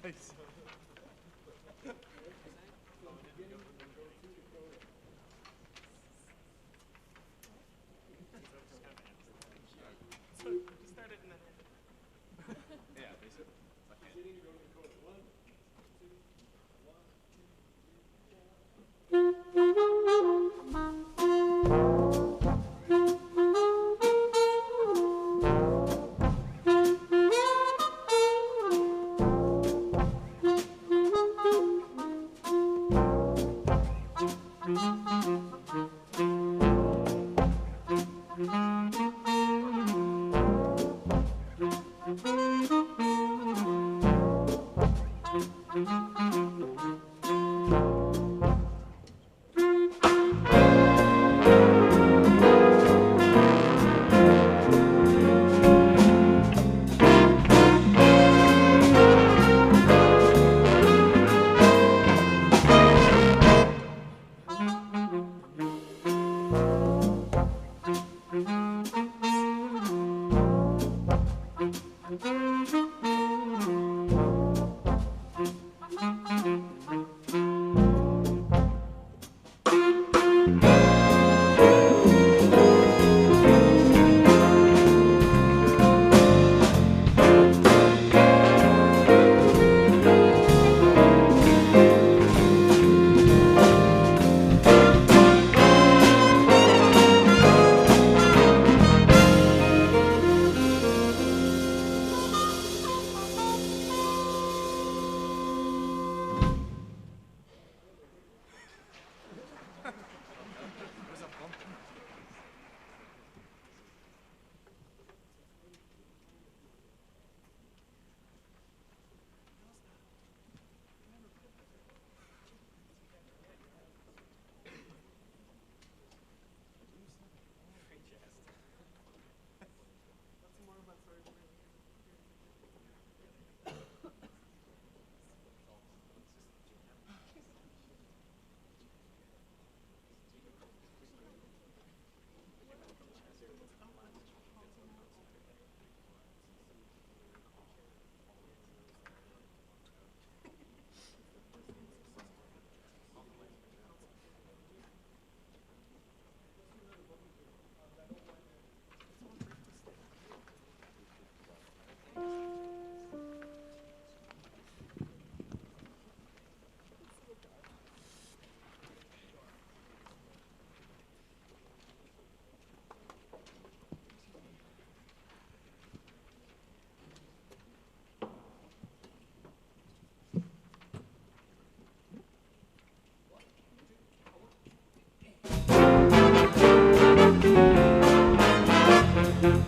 Nice. So just start it and then end it. Yeah, basically.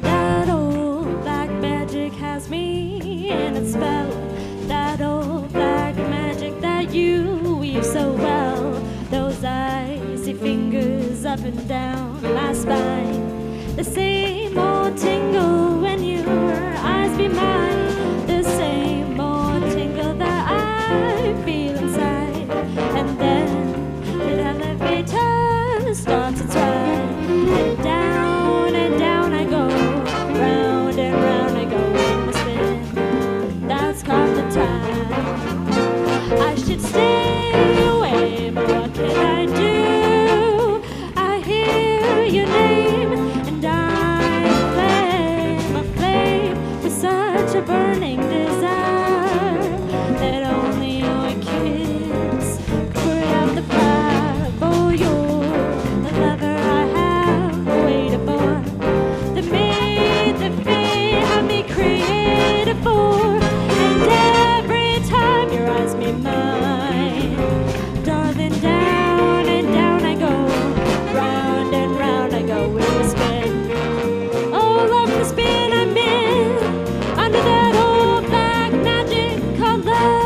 That old black magic has me in its spell. That old black magic that you weave so well. Those icy fingers up and down my spine. The same old tingle when your eyes be mine. The same old tingle that I feel inside. And then the elevator starts its ride. And down I go, round and round I go in the spin. That's called the time. I should stay away, but what can I do? I hear your name, and I'm aflame with such a burning desire that only your kiss could have the fire. Oh, you're the lover I have waited for, the mate that fate had me created for. And every time your eyes meet mine, darling, down and down I go, round and round I go in the spin. Oh, love the spin I'm in, under that old black magic called love.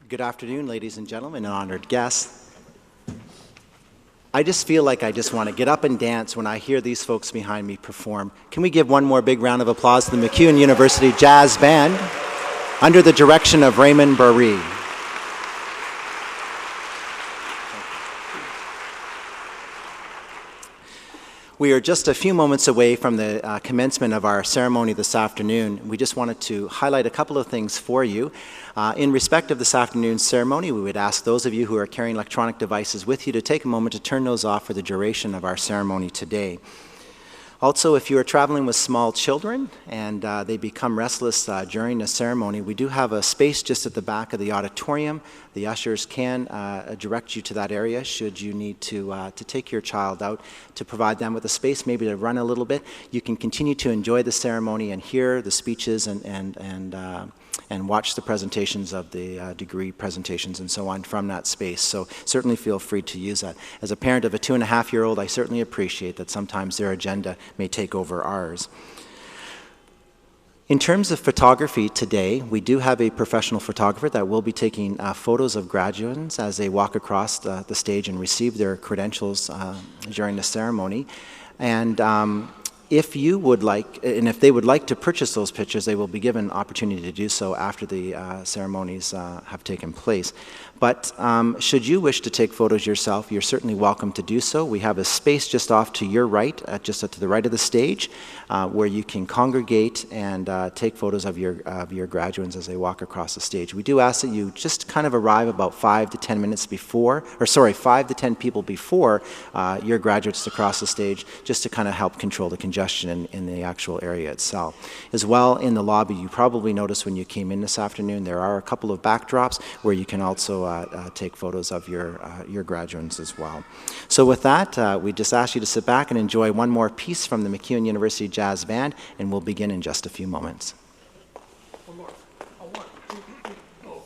Good afternoon, ladies and gentlemen, and honored guests. I just feel like I just want to get up and dance when I hear these folks behind me perform. Can we give one more big round of applause to the MacEwan University Jazz Band under the direction of Raymond Barry. We are just a few moments away from the commencement of our ceremony this afternoon. We just wanted to highlight a couple of things for you. In respect of this afternoon's ceremony, we would ask those of you who are carrying electronic devices with you to take a moment to turn those off for the duration of our ceremony today. Also, if you are traveling with small children and they become restless during the ceremony, we do have a space just at the back of the auditorium. The ushers can direct you to that area should you need to take your child out to provide them with a space, maybe to run a little bit. You can continue to enjoy the ceremony and hear the speeches and watch the presentations of the degree presentations and so on from that space. So certainly feel free to use that. As a parent of a 2.5-year-old, I certainly appreciate that sometimes their agenda may take over ours. In terms of photography today, we do have a professional photographer that will be taking photos of graduates as they walk across the stage and receive their credentials during the ceremony. And if you would like, and if they would like to purchase those pictures, they will be given an opportunity to do so after the ceremonies have taken place. But should you wish to take photos yourself, you're certainly welcome to do so. We have a space just off to your right, just to the right of the stage, where you can congregate and take photos of your graduates as they walk across the stage. We do ask that you just kind of arrive about 5 to 10 minutes before, or sorry, 5 to 10 people before your graduates across the stage, just to kind of help control the congestion in the actual area itself. As well, in the lobby, you probably noticed when you came in this afternoon, there are a couple of backdrops where you can also take photos of your graduates as well. So with that, we just ask you to sit back and enjoy one more piece from the MacEwan University Jazz Band, and we'll begin in just a few moments. One more. Oh, 1, 2, 3, go.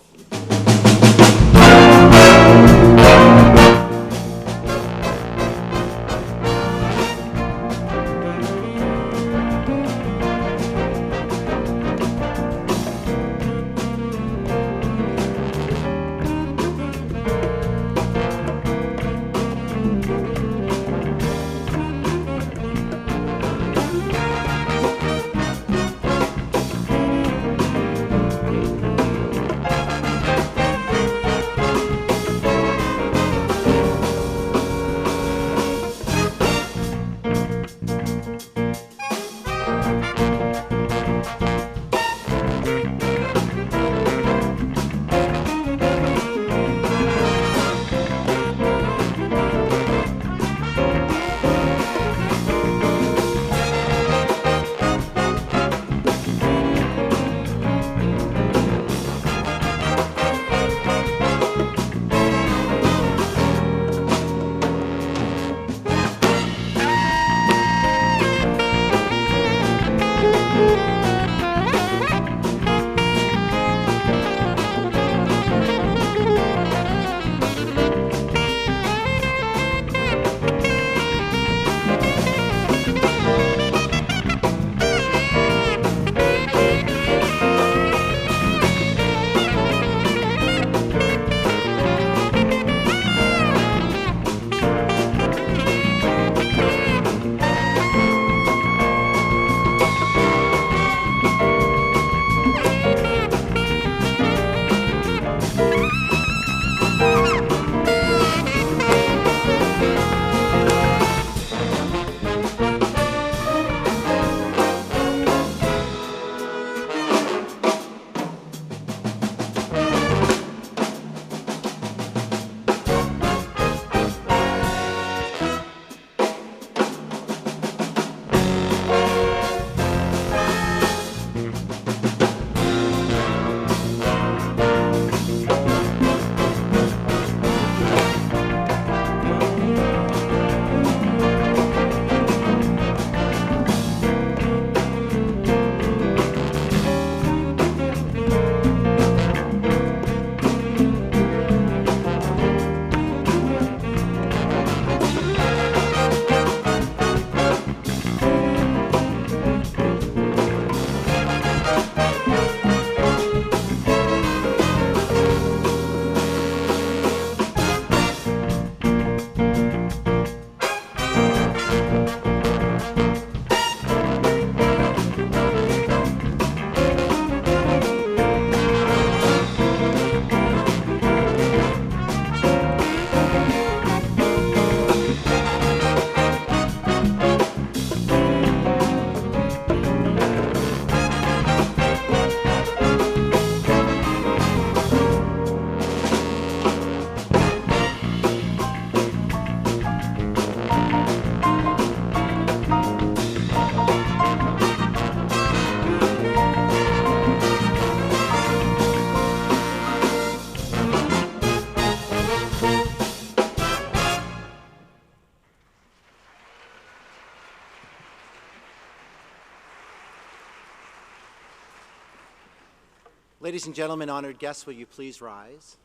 Ladies and gentlemen, honored guests, will you please rise?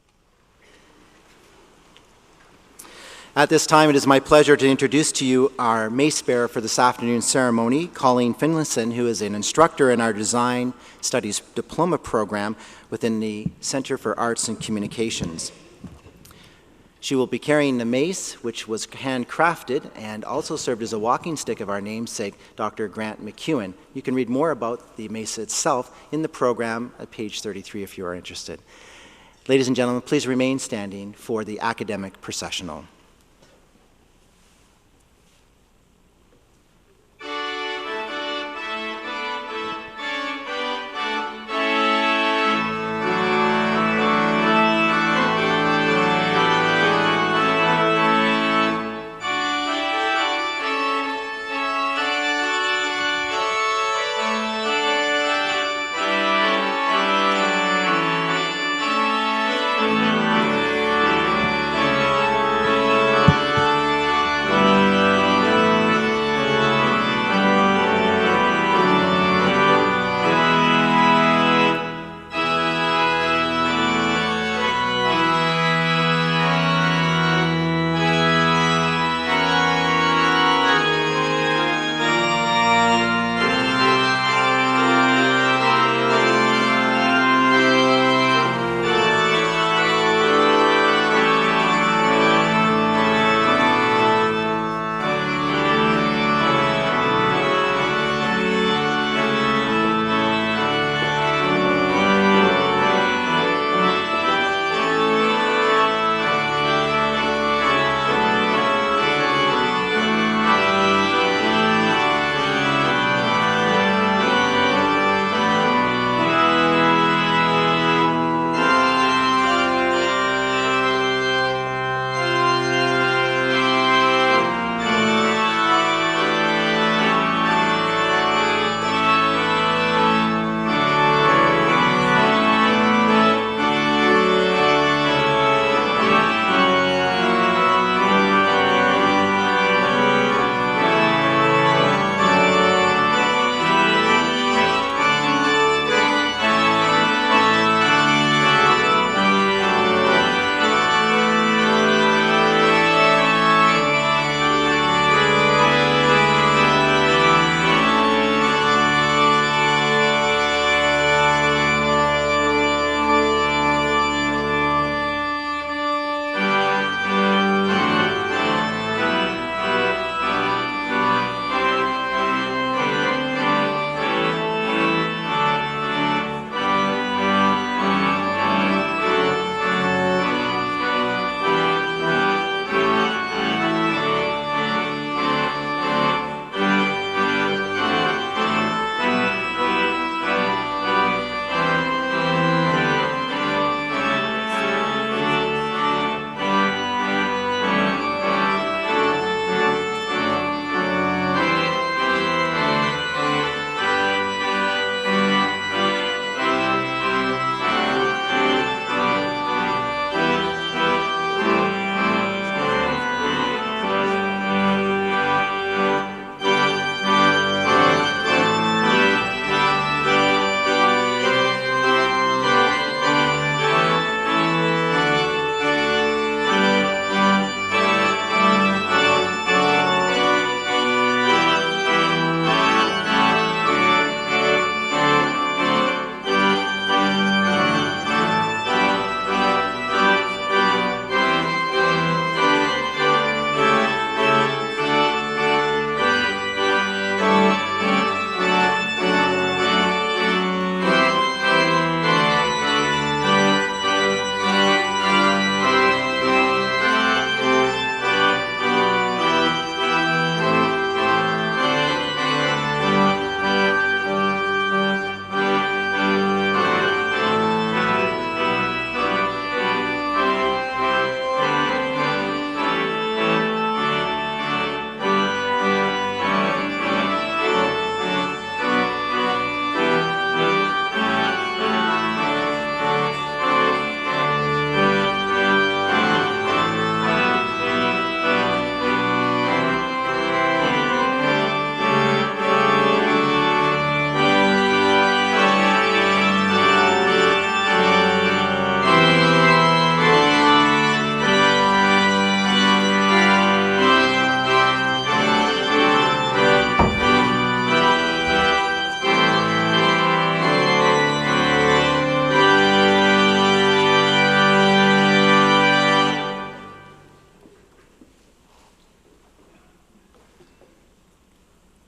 At this time, it is my pleasure to introduce to you our mace bearer for this afternoon's ceremony, Colleen Finlayson, who is an instructor in our Design Studies Diploma program within the Center for Arts and Communications. She will be carrying the mace, which was handcrafted and also served as a walking stick of our namesake, Dr. Grant MacEwan. You can read more about the mace itself in the program at page 33 if you are interested. Ladies and gentlemen, please remain standing for the academic processional.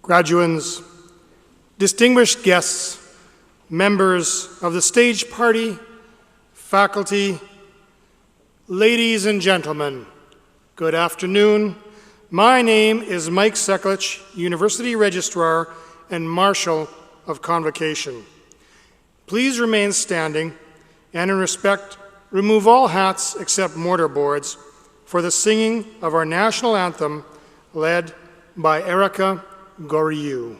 Graduands, distinguished guests, members of the stage party, faculty, ladies and gentlemen, good afternoon. My name is Mike Seklich, University Registrar and Marshal of Convocation. Please remain standing and in respect, remove all hats except mortarboards for the singing of our national anthem led by Erica Goriou.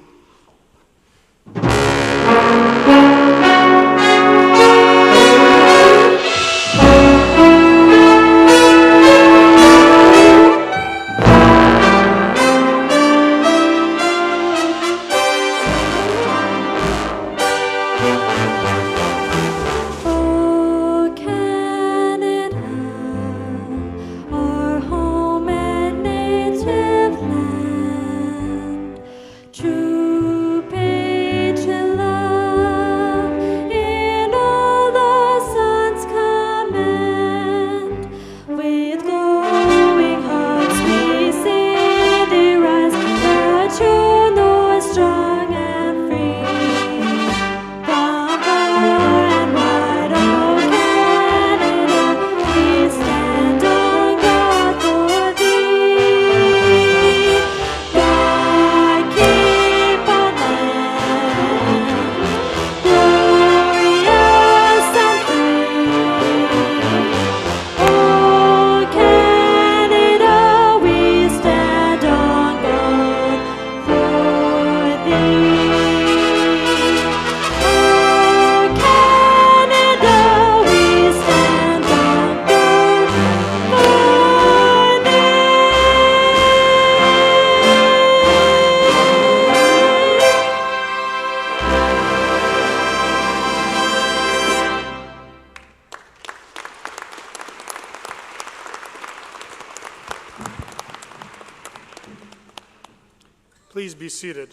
Please be seated.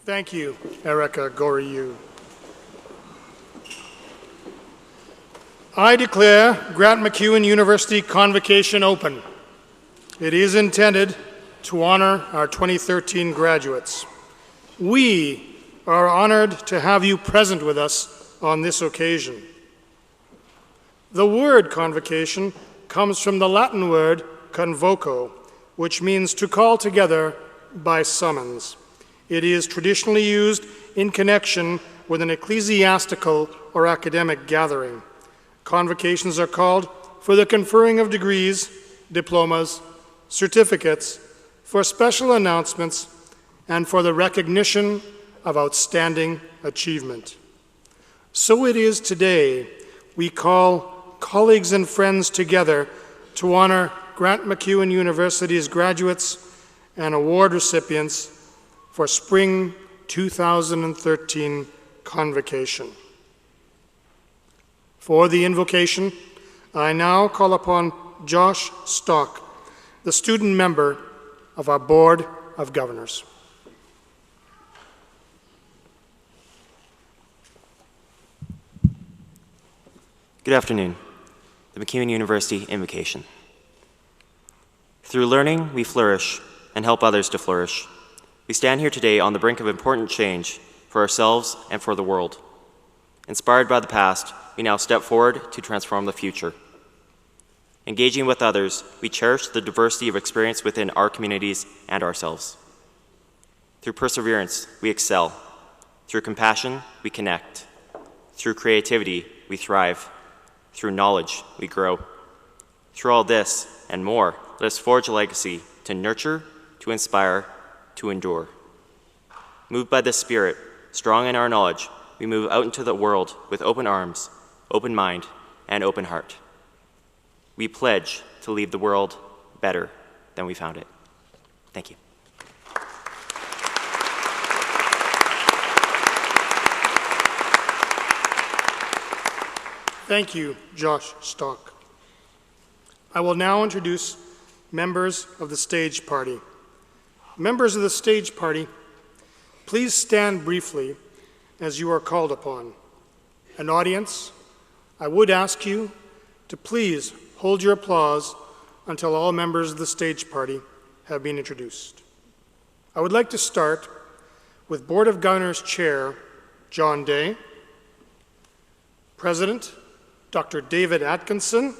Thank you, Erica Goriou. I declare Grant MacEwan University Convocation open. It is intended to honor our 2013 graduates. We are honored to have you present with us on this occasion. The word convocation comes from the Latin word convoco, which means to call together by summons. It is traditionally used in connection with an ecclesiastical or academic gathering. Convocations are called for the conferring of degrees, diplomas, certificates, for special announcements, and for the recognition of outstanding achievement. So it is today we call colleagues and friends together to honor Grant MacEwan University's graduates and award recipients for Spring 2013 Convocation. For the invocation, I now call upon Josh Stock, the student member of our Board of Governors. Good afternoon. The MacEwan University Invocation. Through learning, we flourish and help others to flourish. We stand here today on the brink of important change for ourselves and for the world. Inspired by the past, we now step forward to transform the future. Engaging with others, we cherish the diversity of experience within our communities and ourselves. Through perseverance, we excel. Through compassion, we connect. Through creativity, we thrive. Through knowledge, we grow. Through all this and more, let us forge a legacy to nurture, to inspire, to endure. Moved by this spirit, strong in our knowledge, we move out into the world with open arms, open mind, and open heart. We pledge to leave the world better than we found it. Thank you. Thank you, Josh Stock. I will now introduce members of the stage party. Members of the stage party, please stand briefly as you are called upon. An audience, I would ask you to please hold your applause until all members of the stage party have been introduced. I would like to start with Board of Governors Chair John Day, President Dr. David Atkinson,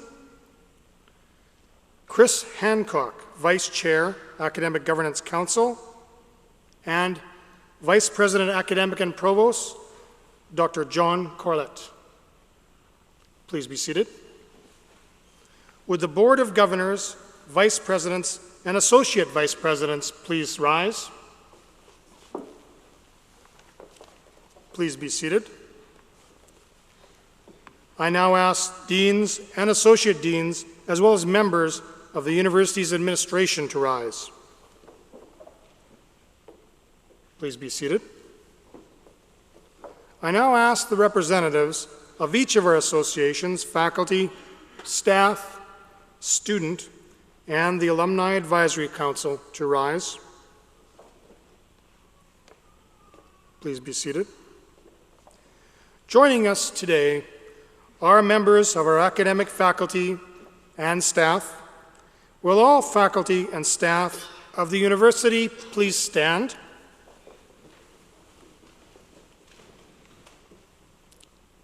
Chris Hancock, Vice Chair, Academic Governance Council, and Vice President, Academic and Provost, Dr. John Corlett. Please be seated. Would the Board of Governors, Vice Presidents, and Associate Vice Presidents please rise? Please be seated. I now ask Deans and Associate Deans, as well as members of the University's administration to rise. Please be seated. I now ask the representatives of each of our associations, faculty, staff, student, and the Alumni Advisory Council to rise. Please be seated. Joining us today are members of our academic faculty and staff. Will all faculty and staff of the university please stand?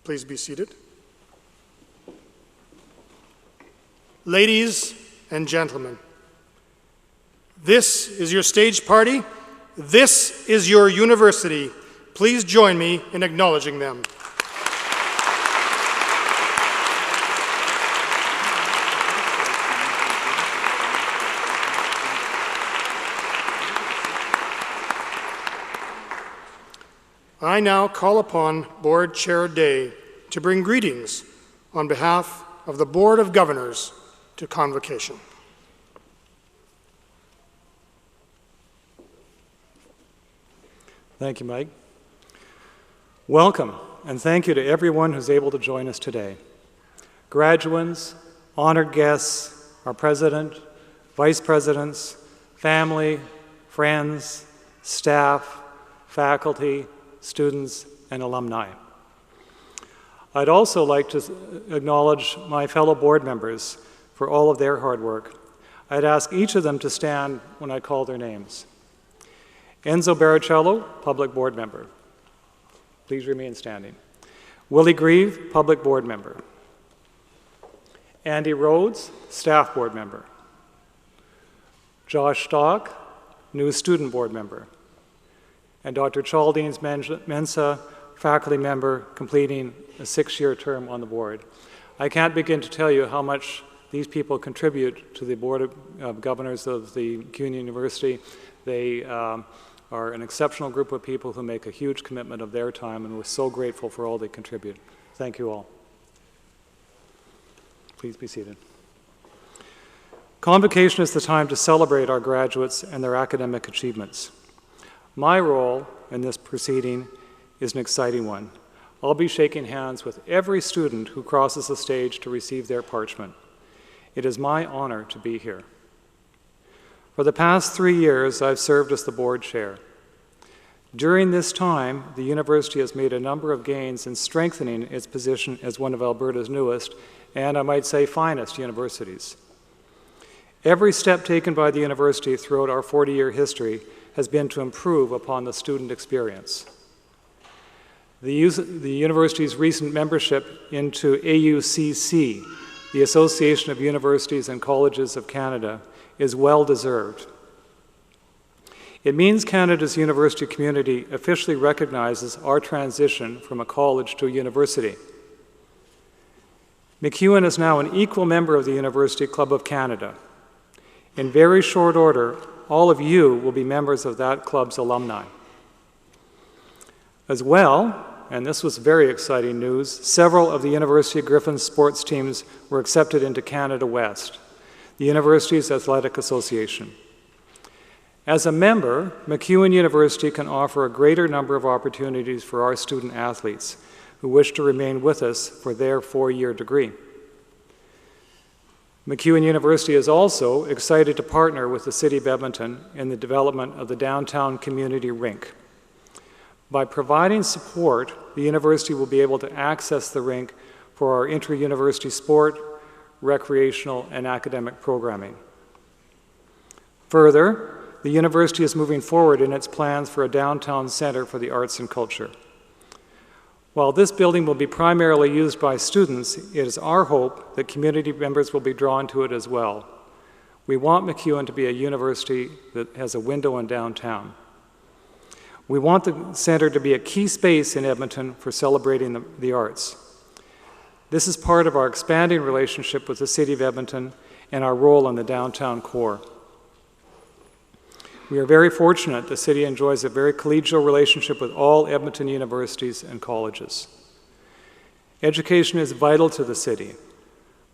Please be seated. Ladies and gentlemen, this is your stage party. This is your university. Please join me in acknowledging them. I now call upon Board Chair Day to bring greetings on behalf of the Board of Governors to Convocation. Thank you, Mike. Welcome, and thank you to everyone who's able to join us today. Graduates, honored guests, our president, vice presidents, family, friends, staff, faculty, students, and alumni. I'd also like to acknowledge my fellow board members for all of their hard work. I'd ask each of them to stand when I call their names. Enzo Baricello, Public Board Member. Please remain standing. Willie Grieve, Public Board Member. Andy Rhodes, Staff Board Member. Josh Stock, new Student Board Member. And Dr. Chaldean's Mensa, faculty member, completing a 6-year term on the board. I can't begin to tell you how much these people contribute to the Board of Governors of the MacEwan University. They are an exceptional group of people who make a huge commitment of their time, and we're so grateful for all they contribute. Thank you all. Please be seated. Convocation is the time to celebrate our graduates and their academic achievements. My role in this proceeding is an exciting one. I'll be shaking hands with every student who crosses the stage to receive their parchment. It is my honor to be here. For the past 3 years, I've served as the board chair. During this time, the university has made a number of gains in strengthening its position as one of Alberta's newest, and I might say finest, universities. Every step taken by the university throughout our 40-year history has been to improve upon the student experience. The university's recent membership into AUCC, the Association of Universities and Colleges of Canada, is well deserved. It means Canada's university community officially recognizes our transition from a college to a university. MacEwan is now an equal member of the University Club of Canada. In very short order, all of you will be members of that club's alumni. As well, and this was very exciting news, several of the University of Griffin's sports teams were accepted into Canada West, the university's athletic association. As a member, MacEwan University can offer a greater number of opportunities for our student athletes who wish to remain with us for their 4-year degree. MacEwan University is also excited to partner with the City of Edmonton in the development of the downtown community rink. By providing support, the university will be able to access the rink for our inter-university sport, recreational, and academic programming. Further, the the university is moving forward in its plans for a downtown center for the arts and culture. While this building will be primarily used by students, it is our hope that community members will be drawn to it as well. We want MacEwan to be a university that has a window in downtown. We want the center to be a key space in Edmonton for celebrating the arts. This is part of our expanding relationship with the City of Edmonton and our role in the downtown core. We are very fortunate the city enjoys a very collegial relationship with all Edmonton universities and colleges. Education is vital to the city.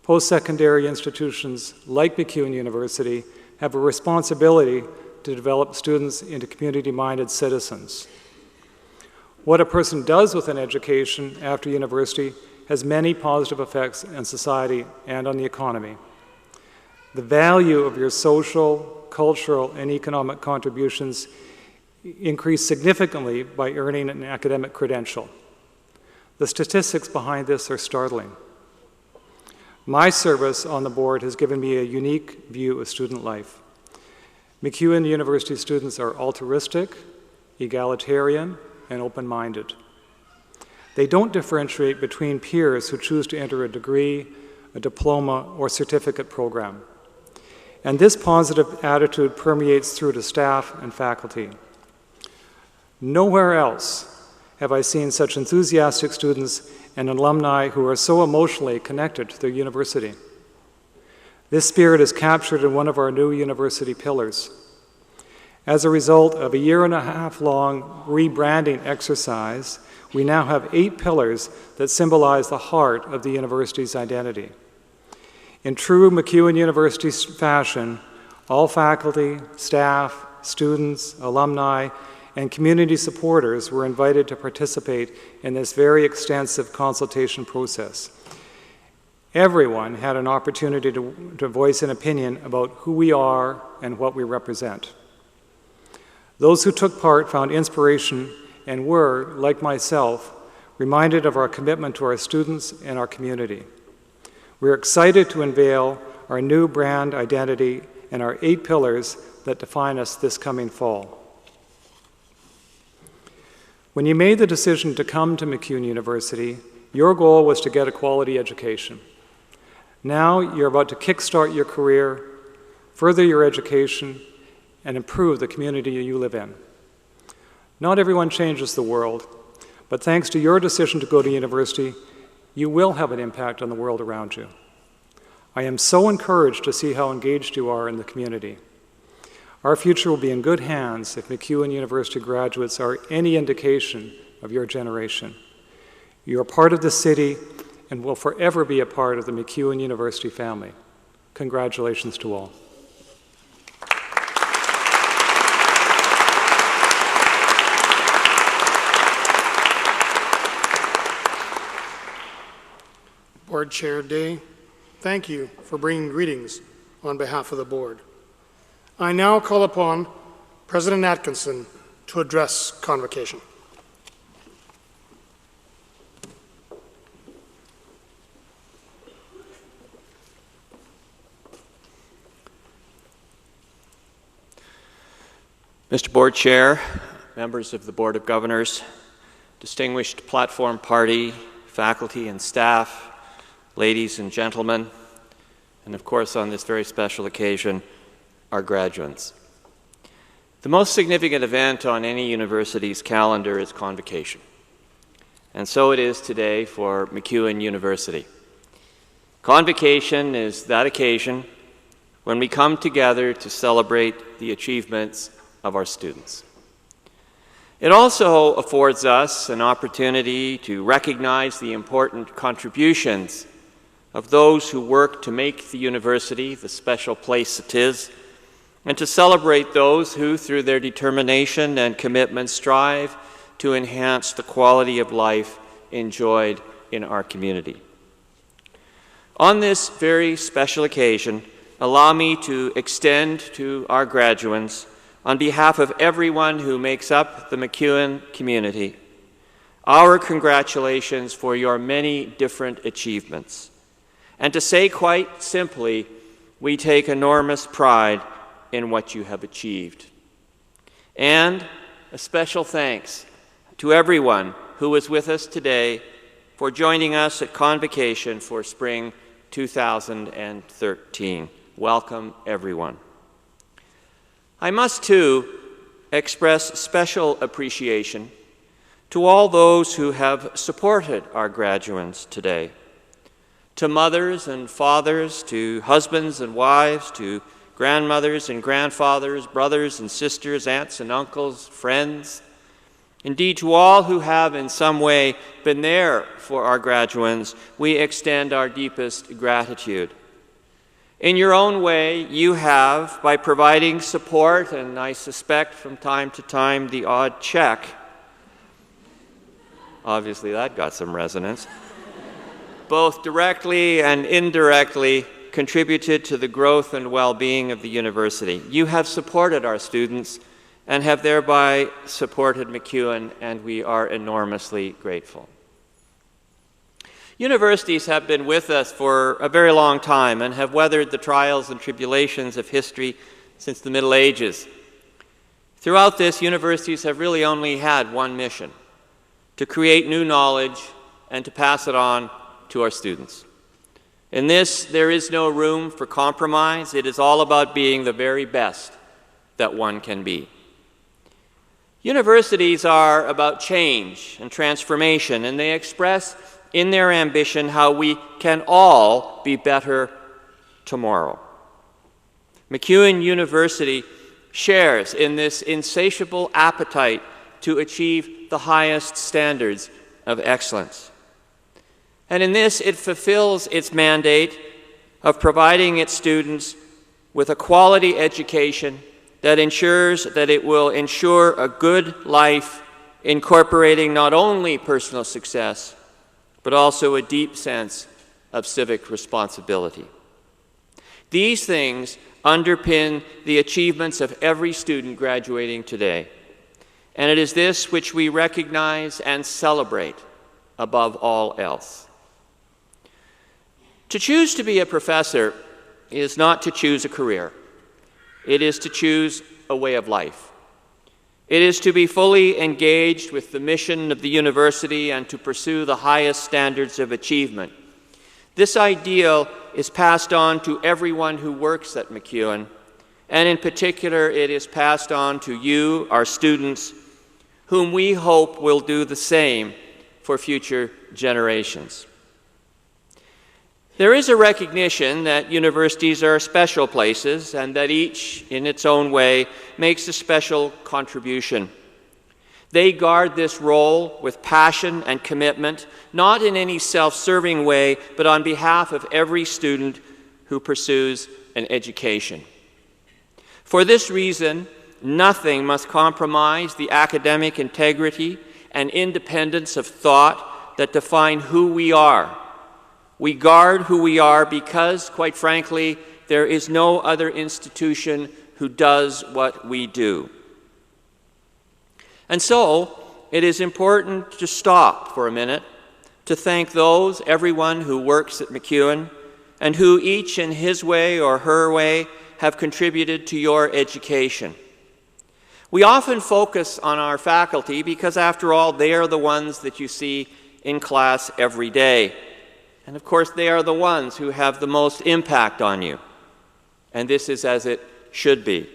Post-secondary institutions like MacEwan University have a responsibility to develop students into community-minded citizens. What a person does with an education after university has many positive effects on society and on the economy. The value of your social, cultural, and economic contributions increase significantly by earning an academic credential. The statistics behind this are startling. My service on the board has given me a unique view of student life. MacEwan University students are altruistic, egalitarian, and open-minded. They don't differentiate between peers who choose to enter a degree, a diploma, or certificate program. And this positive attitude permeates through to staff and faculty. Nowhere else have I seen such enthusiastic students and alumni who are so emotionally connected to their university. This spirit is captured in one of our new university pillars. As a result of a 1.5-year-long rebranding exercise, we now have 8 pillars that symbolize the heart of the university's identity. In true MacEwan University fashion, all faculty, staff, students, alumni, and community supporters were invited to participate in this very extensive consultation process. Everyone had an opportunity to voice an opinion about who we are and what we represent. Those who took part found inspiration and were, like myself, reminded of our commitment to our students and our community. We're excited to unveil our new brand identity and our 8 pillars that define us this coming fall. When you made the decision to come to MacEwan University, your goal was to get a quality education. Now you're about to kickstart your career, further your education, and improve the community you live in. Not everyone changes the world, but thanks to your decision to go to university, you will have an impact on the world around you. I am so encouraged to see how engaged you are in the community. Our future will be in good hands if MacEwan University graduates are any indication of your generation. You are part of the city and will forever be a part of the MacEwan University family. Congratulations to all. Board Chair Day, thank you for bringing greetings on behalf of the board. I now call upon President Atkinson to address Convocation. Mr. Board Chair, members of the Board of Governors, distinguished platform party, faculty and staff, ladies and gentlemen, and of course on this very special occasion, our graduates. The most significant event on any university's calendar is Convocation, and so it is today for MacEwan University. Convocation is that occasion when we come together to celebrate the achievements of our students. It also affords us an opportunity to recognize the important contributions of those who work to make the university the special place it is, and to celebrate those who, through their determination and commitment, strive to enhance the quality of life enjoyed in our community. On this very special occasion, allow me to extend to our graduates, on behalf of everyone who makes up the MacEwan community, our congratulations for your many different achievements. And to say quite simply, we take enormous pride in what you have achieved. And a special thanks to everyone who was with us today for joining us at Convocation for Spring 2013. Welcome, everyone. I must, too, express special appreciation to all those who have supported our graduates today. To mothers and fathers, to husbands and wives, to grandmothers and grandfathers, brothers and sisters, aunts and uncles, friends, indeed to all who have in some way been there for our graduates, we extend our deepest gratitude. In your own way, you have, by providing support, and I suspect from time to time the odd check, obviously that got some resonance, both directly and indirectly contributed to the growth and well-being of the university. You have supported our students and have thereby supported MacEwan, and we are enormously grateful. Universities have been with us for a very long time and have weathered the trials and tribulations of history since the Middle Ages. Throughout this, universities have really only had one mission: to create new knowledge and to pass it on to our students. In this, there is no room for compromise. It is all about being the very best that one can be. Universities are about change and transformation, and they express in their ambition how we can all be better tomorrow. MacEwan University shares in this insatiable appetite to achieve the highest standards of excellence. And in this, it fulfills its mandate of providing its students with a quality education that ensures that it will ensure a good life, incorporating not only personal success, but also a deep sense of civic responsibility. These things underpin the achievements of every student graduating today, and it is this which we recognize and celebrate above all else. To choose to be a professor is not to choose a career. It is to choose a way of life. It is to be fully engaged with the mission of the university and to pursue the highest standards of achievement. This ideal is passed on to everyone who works at MacEwan, and in particular, it is passed on to you, our students, whom we hope will do the same for future generations. There is a recognition that universities are special places and that each, in its own way, makes a special contribution. They guard this role with passion and commitment, not in any self-serving way, but on behalf of every student who pursues an education. For this reason, nothing must compromise the academic integrity and independence of thought that define who we are. We guard who we are because, quite frankly, there is no other institution who does what we do. And so, it is important to stop for a minute to thank everyone who works at MacEwan, and who each in his way or her way have contributed to your education. We often focus on our faculty because, after all, they are the ones that you see in class every day. And of course, they are the ones who have the most impact on you. And this is as it should be.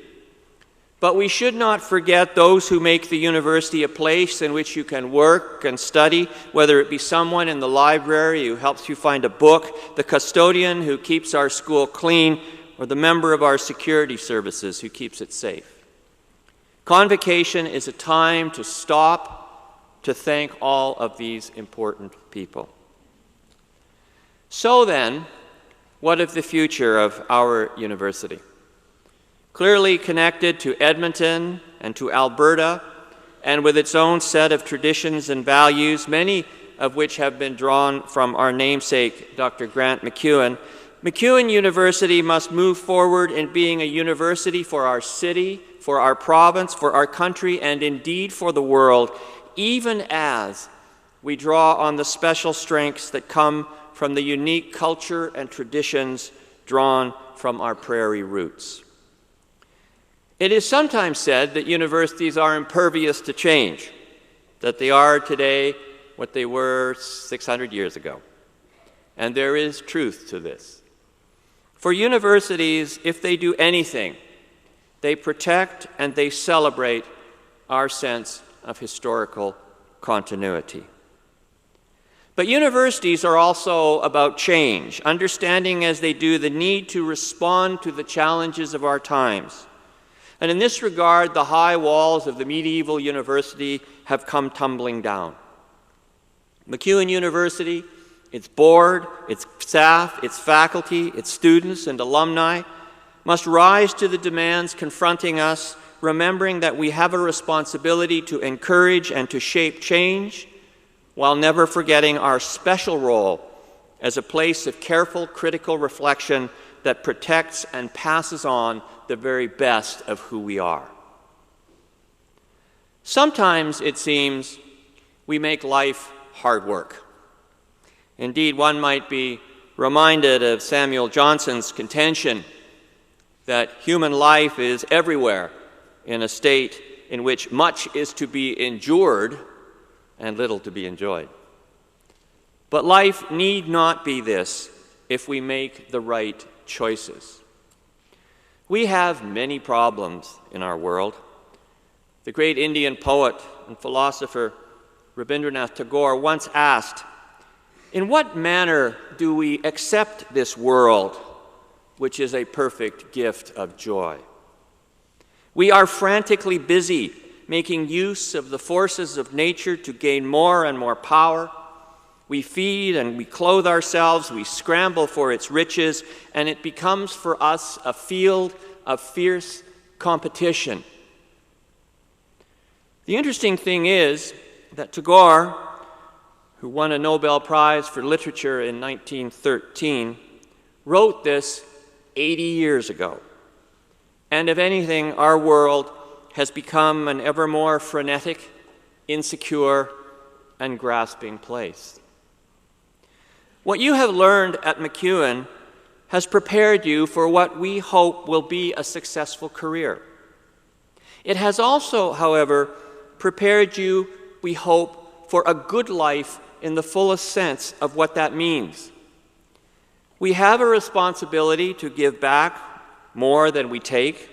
But we should not forget those who make the university a place in which you can work and study, whether it be someone in the library who helps you find a book, the custodian who keeps our school clean, or the member of our security services who keeps it safe. Convocation is a time to stop to thank all of these important people. So then, what of the future of our university? Clearly connected to Edmonton and to Alberta, and with its own set of traditions and values, many of which have been drawn from our namesake, Dr. Grant MacEwan, MacEwan University must move forward in being a university for our city, for our province, for our country, and indeed for the world, even as we draw on the special strengths that come from the unique culture and traditions drawn from our prairie roots. It is sometimes said that universities are impervious to change, that they are today what they were 600 years ago. And there is truth to this. For universities, if they do anything, they protect and they celebrate our sense of historical continuity. But universities are also about change, understanding as they do the need to respond to the challenges of our times. And in this regard, the high walls of the medieval university have come tumbling down. MacEwan University, its board, its staff, its faculty, its students and alumni must rise to the demands confronting us, remembering that we have a responsibility to encourage and to shape change, while never forgetting our special role as a place of careful, critical reflection that protects and passes on the very best of who we are. Sometimes, it seems, we make life hard work. Indeed, one might be reminded of Samuel Johnson's contention that human life is everywhere in a state in which much is to be endured and little to be enjoyed. But life need not be this if we make the right choices. We have many problems in our world. The great Indian poet and philosopher Rabindranath Tagore once asked, "In what manner do we accept this world, which is a perfect gift of joy?" We are frantically busy making use of the forces of nature to gain more and more power. We feed and we clothe ourselves, we scramble for its riches, and it becomes for us a field of fierce competition. The interesting thing is that Tagore, who won a Nobel Prize for Literature in 1913, wrote this 80 years ago. And if anything, our world has become an ever more frenetic, insecure, and grasping place. What you have learned at MacEwan has prepared you for what we hope will be a successful career. It has also, however, prepared you, we hope, for a good life in the fullest sense of what that means. We have a responsibility to give back more than we take,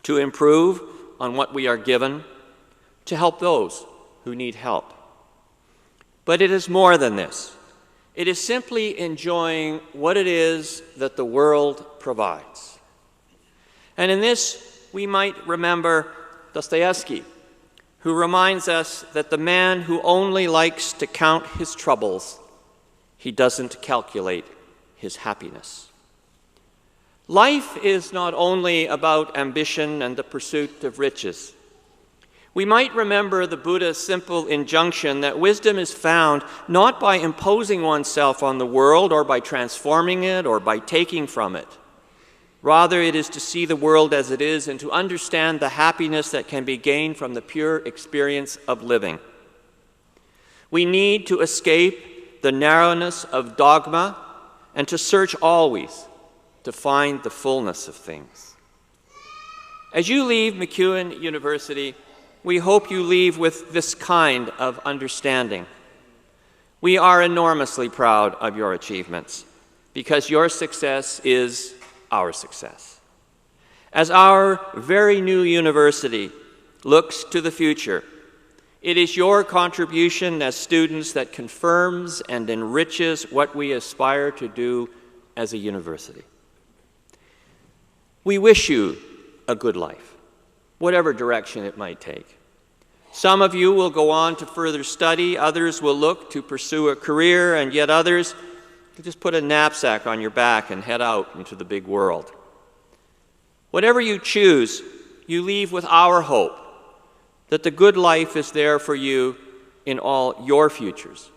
to improve on what we are given, to help those who need help. But it is more than this. It is simply enjoying what it is that the world provides. And in this, we might remember Dostoevsky, who reminds us that the man who only likes to count his troubles, he doesn't calculate his happiness. Life is not only about ambition and the pursuit of riches. We might remember the Buddha's simple injunction that wisdom is found not by imposing oneself on the world or by transforming it or by taking from it. Rather, it is to see the world as it is and to understand the happiness that can be gained from the pure experience of living. We need to escape the narrowness of dogma and to search always to find the fullness of things. As you leave MacEwan University, we hope you leave with this kind of understanding. We are enormously proud of your achievements because your success is our success. As our very new university looks to the future, it is your contribution as students that confirms and enriches what we aspire to do as a university. We wish you a good life, whatever direction it might take. Some of you will go on to further study, others will look to pursue a career, and yet others will just put a knapsack on your back and head out into the big world. Whatever you choose, you leave with our hope that the good life is there for you in all your futures.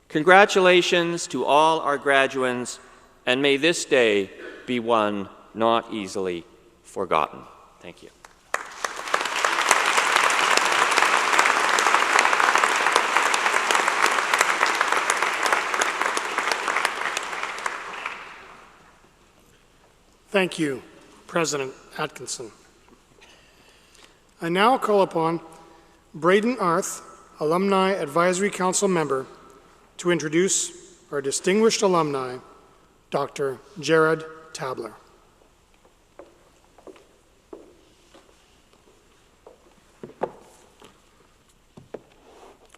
Congratulations to all our graduands, and may this day be one not easily forgotten. Thank you. Thank you, President Atkinson. I now call upon Braden Arth, Alumni Advisory Council member, to introduce our distinguished alumni, Dr. Jared Tabler.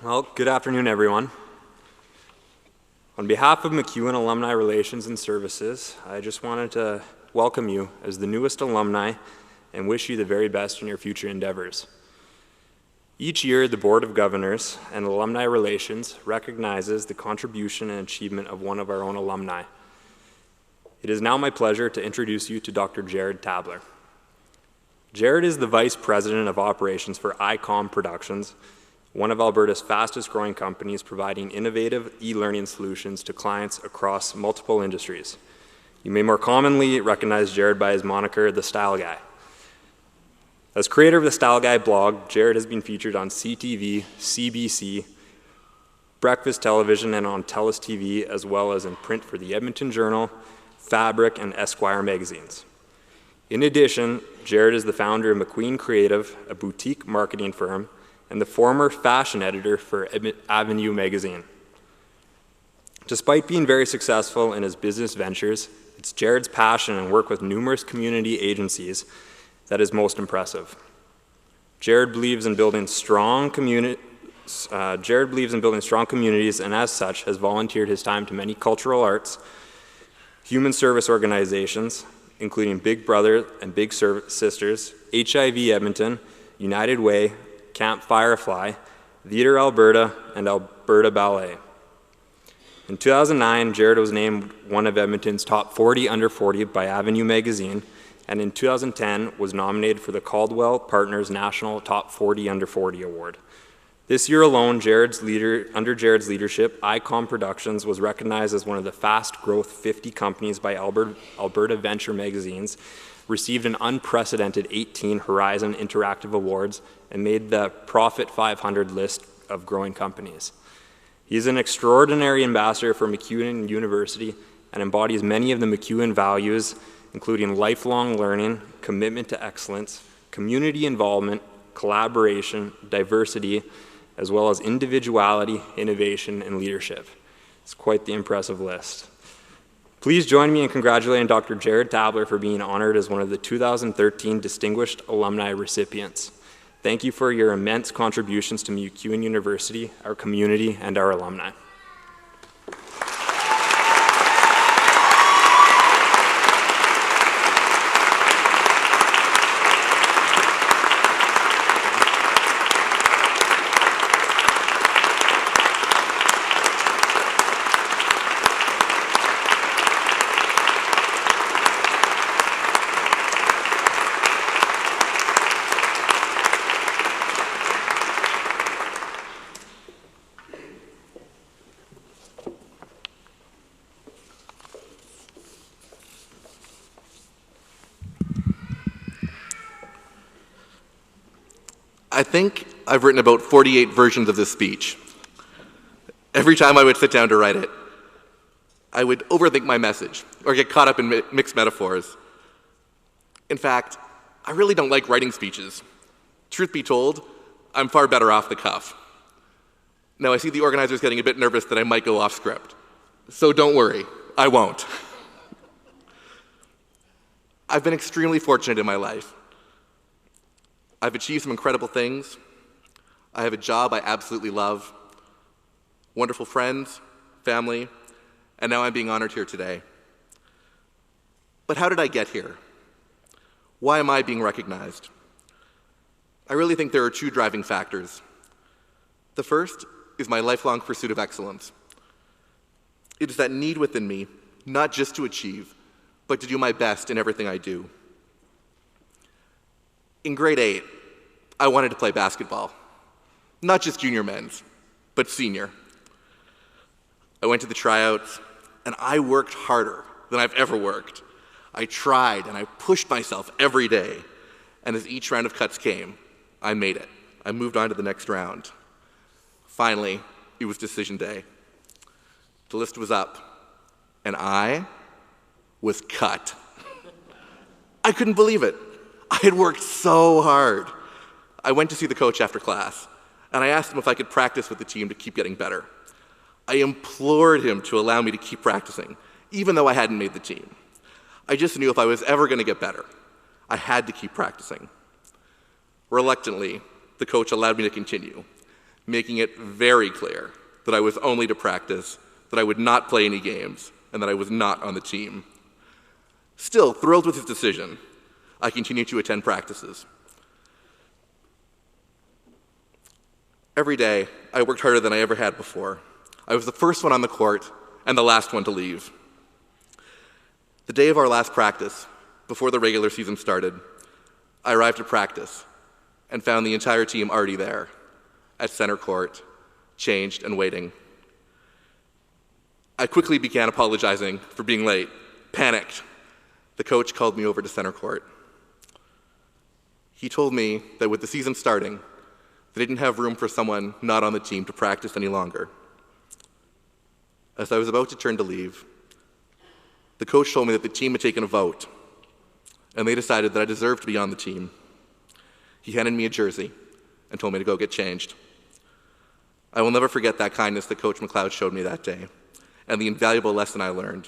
Well, good afternoon, everyone. On behalf of MacEwan Alumni Relations and Services, I just wanted to welcome you as the newest alumni and wish you the very best in your future endeavors. Each year, the Board of Governors and Alumni Relations recognizes the contribution and achievement of one of our own alumni. It is now my pleasure to introduce you to Dr. Jared Tabler. Jared is the Vice President of Operations for ICOM Productions, one of Alberta's fastest growing companies providing innovative e-learning solutions to clients across multiple industries. You may more commonly recognize Jared by his moniker, The Style Guy. As creator of the Style Guy blog, Jared has been featured on CTV, CBC, Breakfast Television, and on TELUS TV, as well as in print for the Edmonton Journal, Fabric, and Esquire magazines. In addition, Jared is the founder of MacEwan Creative, a boutique marketing firm, and the former fashion editor for Avenue magazine. Despite being very successful in his business ventures, it's Jared's passion and work with numerous community agencies that is most impressive. Jared believes in building strong communities, and as such has volunteered his time to many cultural arts, human service organizations, including Big Brother and Big Sisters, HIV Edmonton, United Way, Camp Firefly, Theatre Alberta, and Alberta Ballet. In 2009, Jared was named one of Edmonton's top 40 under 40 by Avenue magazine, and in 2010 was nominated for the Caldwell Partners National Top 40 Under 40 Award. This year alone, under Jared's leadership, ICOM Productions was recognized as one of the fast growth 50 companies by Alberta Venture magazines, received an unprecedented 18 Horizon Interactive Awards, and made the Profit 500 list of growing companies. He is an extraordinary ambassador for MacEwan University and embodies many of the MacEwan values, including lifelong learning, commitment to excellence, community involvement, collaboration, diversity, as well as individuality, innovation, and leadership. It's quite the impressive list. Please join me in congratulating Dr. Jared Tabler for being honored as one of the 2013 Distinguished Alumni recipients. Thank you for your immense contributions to MacEwan University, our community, and our alumni. I think I've written about 48 versions of this speech. Every time I would sit down to write it, I would overthink my message or get caught up in mixed metaphors. In fact, I really don't like writing speeches. Truth be told, I'm far better off the cuff. Now, I see the organizers getting a bit nervous that I might go off script. So don't worry, I won't. I've been extremely fortunate in my life. I've achieved some incredible things. I have a job I absolutely love, wonderful friends, family, and now I'm being honored here today. But how did I get here? Why am I being recognized? I really think there are two driving factors. The first is my lifelong pursuit of excellence. It is that need within me, not just to achieve, but to do my best in everything I do. In grade 8, I wanted to play basketball. Not just junior men's, but senior. I went to the tryouts, and I worked harder than I've ever worked. I tried and I pushed myself every day, and as each round of cuts came, I made it. I moved on to the next round. Finally, it was decision day. The list was up, and I was cut. I couldn't believe it. I had worked so hard. I went to see the coach after class, and I asked him if I could practice with the team to keep getting better. I implored him to allow me to keep practicing, even though I hadn't made the team. I just knew if I was ever going to get better, I had to keep practicing. Reluctantly, the coach allowed me to continue, making it very clear that I was only to practice, that I would not play any games, and that I was not on the team. Still, thrilled with his decision, I continued to attend practices. Every day, I worked harder than I ever had before. I was the first one on the court and the last one to leave. The day of our last practice, before the regular season started, I arrived at practice and found the entire team already there, at center court, changed and waiting. I quickly began apologizing for being late, panicked. The coach called me over to center court. He told me that with the season starting, they didn't have room for someone not on the team to practice any longer. As I was about to turn to leave, the coach told me that the team had taken a vote, and they decided that I deserved to be on the team. He handed me a jersey and told me to go get changed. I will never forget that kindness that Coach McLeod showed me that day, and the invaluable lesson I learned.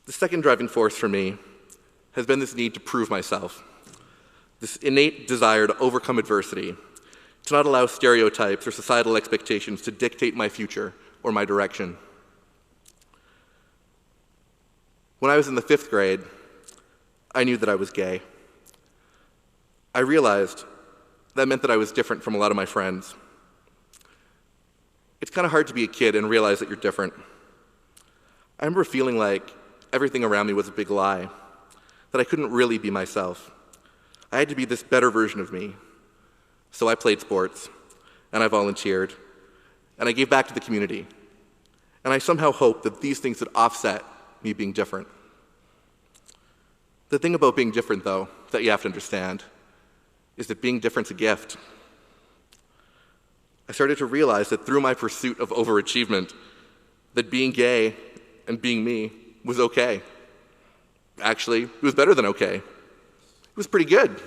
The second driving force for me has been this need to prove myself, this innate desire to overcome adversity, to not allow stereotypes or societal expectations to dictate my future or my direction. When I was in the 5th grade, I knew that I was gay. I realized that meant that I was different from a lot of my friends. It's kind of hard to be a kid and realize that you're different. I remember feeling like everything around me was a big lie, that I couldn't really be myself. I had to be this better version of me. So I played sports, and I volunteered, and I gave back to the community. And I somehow hoped that these things would offset me being different. The thing about being different, though, that you have to understand, is that being different's a gift. I started to realize that through my pursuit of overachievement, that being gay and being me was okay. Actually, it was better than okay. It was pretty good.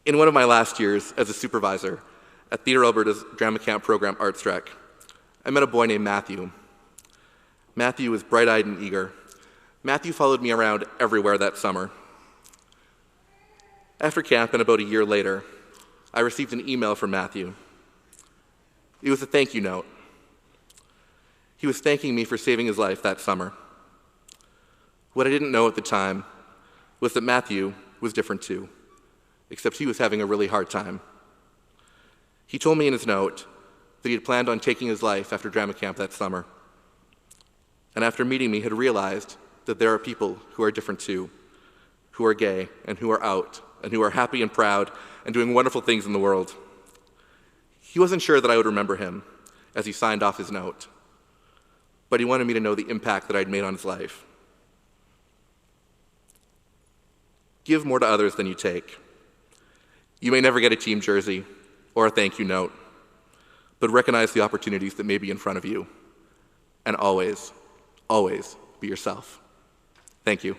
In one of my last years as a supervisor at Theatre Alberta's Drama Camp program Arts Rec, I met a boy named Matthew. Matthew was bright-eyed and eager. Matthew followed me around everywhere that summer. After camp and about a year later, I received an email from Matthew. It was a thank you note. He was thanking me for saving his life that summer. What I didn't know at the time was that Matthew was different too, except he was having a really hard time. He told me in his note that he had planned on taking his life after drama camp that summer. And after meeting me, had realized that there are people who are different too, who are gay and who are out and who are happy and proud and doing wonderful things in the world. He wasn't sure that I would remember him as he signed off his note, but he wanted me to know the impact that I'd made on his life. Give more to others than you take. You may never get a team jersey or a thank you note, but recognize the opportunities that may be in front of you, and always, always be yourself. Thank you.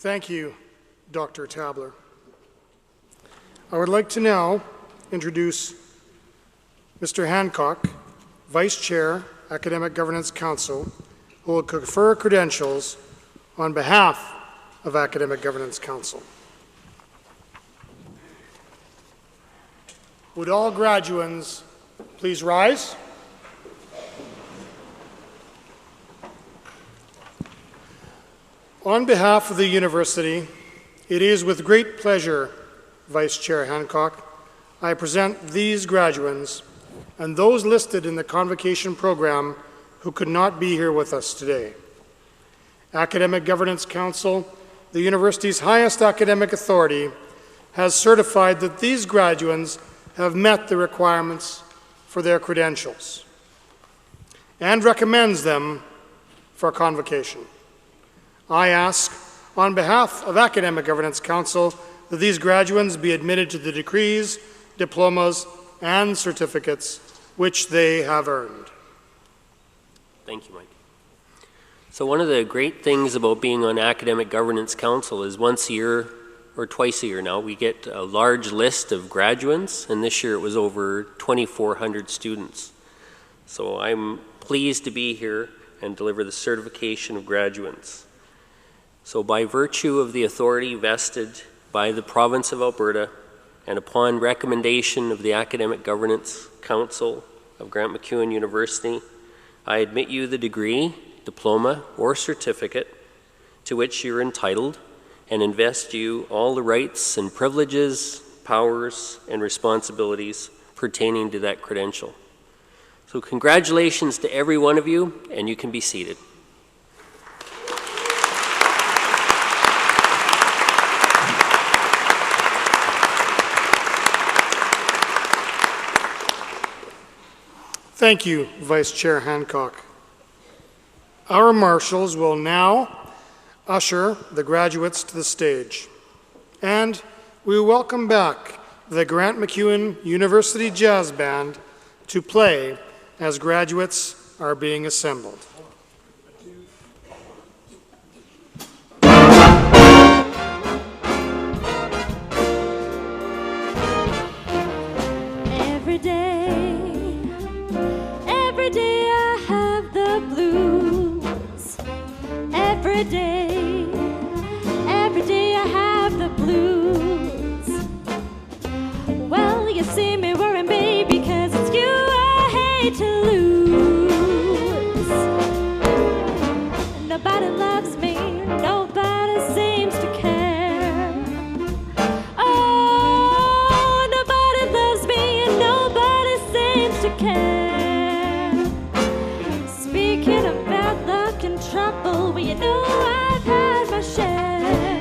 Thank you, Dr. Tabler. I would like to now introduce Mr. Hancock, Vice Chair, Academic Governance Council, who will confer credentials on behalf of Academic Governance Council. Would all graduands please rise? On behalf of the university, it is with great pleasure, Vice Chair Hancock, I present these graduands and those listed in the Convocation program who could not be here with us today. Academic Governance Council, the university's highest academic authority, has certified that these graduands have met the requirements for their credentials and recommends them for convocation. I ask, on behalf of Academic Governance Council, that these graduates be admitted to the degrees, diplomas, and certificates which they have earned. Thank you, Mike. So one of the great things about being on Academic Governance Council is once a year, or twice a year now, we get a large list of graduates, and this year it was over 2,400 students. So I'm pleased to be here and deliver the certification of graduates. So by virtue of the authority vested by the province of Alberta, and upon recommendation of the Academic Governance Council of Grant MacEwan University, I admit you the degree, diploma, or certificate to which you're entitled, and invest you all the rights and privileges, powers, and responsibilities pertaining to that credential. So congratulations to every one of you, and you can be seated. Thank you, Vice Chair Hancock. Our marshals will now usher the graduates to the stage. And we welcome back the Grant MacEwan University Jazz Band to play as graduates are being assembled. Every day I have the blues. Every day I have the blues. Well, you see me worrying, baby, 'cause it's you I hate to lose. Nobody loves me, nobody seems to care. Oh, nobody loves me and nobody seems to care. Speaking of bad luck and trouble, well, you know I've had my share.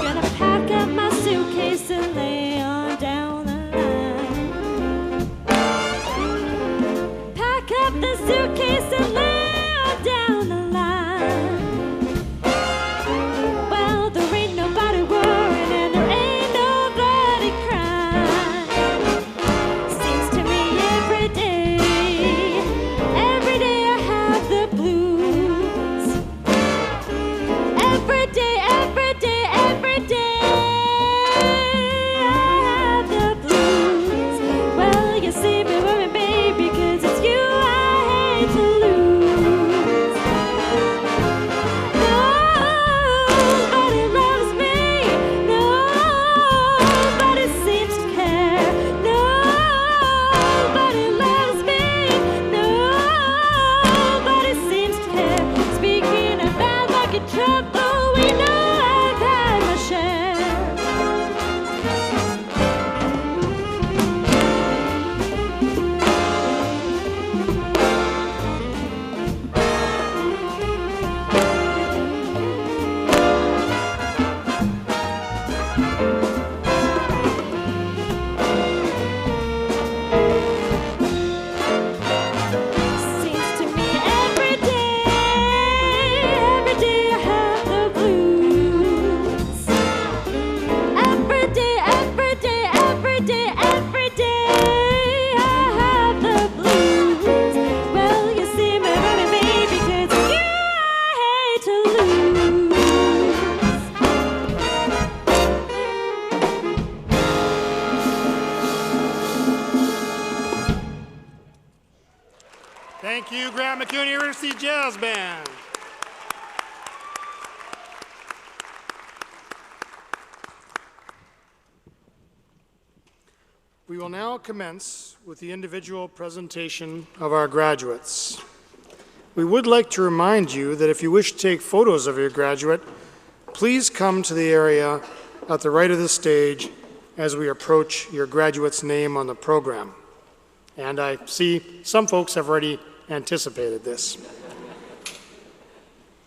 Gonna pack up my suitcase and lay on down the line. Pack up the suitcase and lay on down the line. Well, there ain't nobody worrying and there ain't nobody crying. Seems to me every day I have the blues. Every day I have the blues. Well, you see me worrying, baby, 'cause it's you I hate to lose. Nobody loves me, nobody seems to care. Nobody loves me, nobody seems to care. Speaking of bad luck and trouble, we know I've had my share. Seems to me every day I have the blues. Every day I have the blues. Well, you see me running, baby, 'cause it's you I hate to lose. Thank you, Grant MacEwan University Jazz Band. We will now commence with the individual presentation of our graduates. We would like to remind you that if you wish to take photos of your graduate, please come to the area at the right of the stage as we approach your graduate's name on the program. And I see some folks have already anticipated this.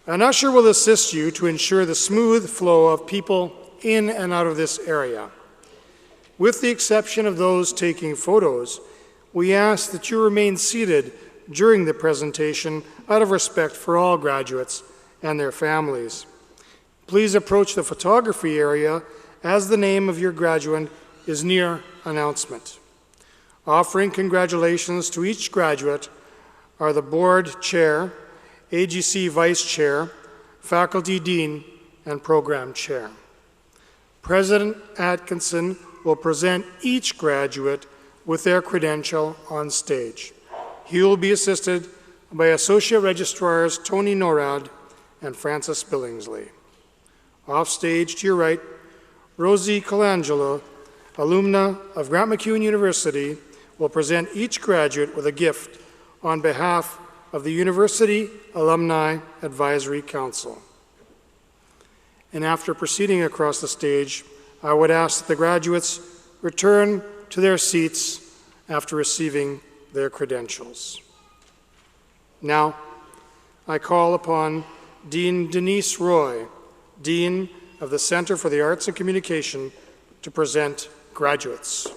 An usher will assist you to ensure the smooth flow of people in and out of this area. With the exception of those taking photos, we ask that you remain seated during the presentation out of respect for all graduates and their families. Please approach the photography area as the name of your graduate is near announcement. Offering congratulations to each graduate are the Board Chair, AGC Vice Chair, Faculty Dean, and Program Chair. President Atkinson will present each graduate with their credential on stage. He will be assisted by Associate Registrars Tony Norad and Francis Billingsley. Off stage to your right, Rosie Colangelo, alumna of Grant MacEwan University, will present each graduate with a gift on behalf of the University Alumni Advisory Council. And after proceeding across the stage, I would ask that the graduates return to their seats after receiving their credentials. Now, I call upon Dean Denise Roy, Dean of the Center for the Arts and Communication, to present graduates.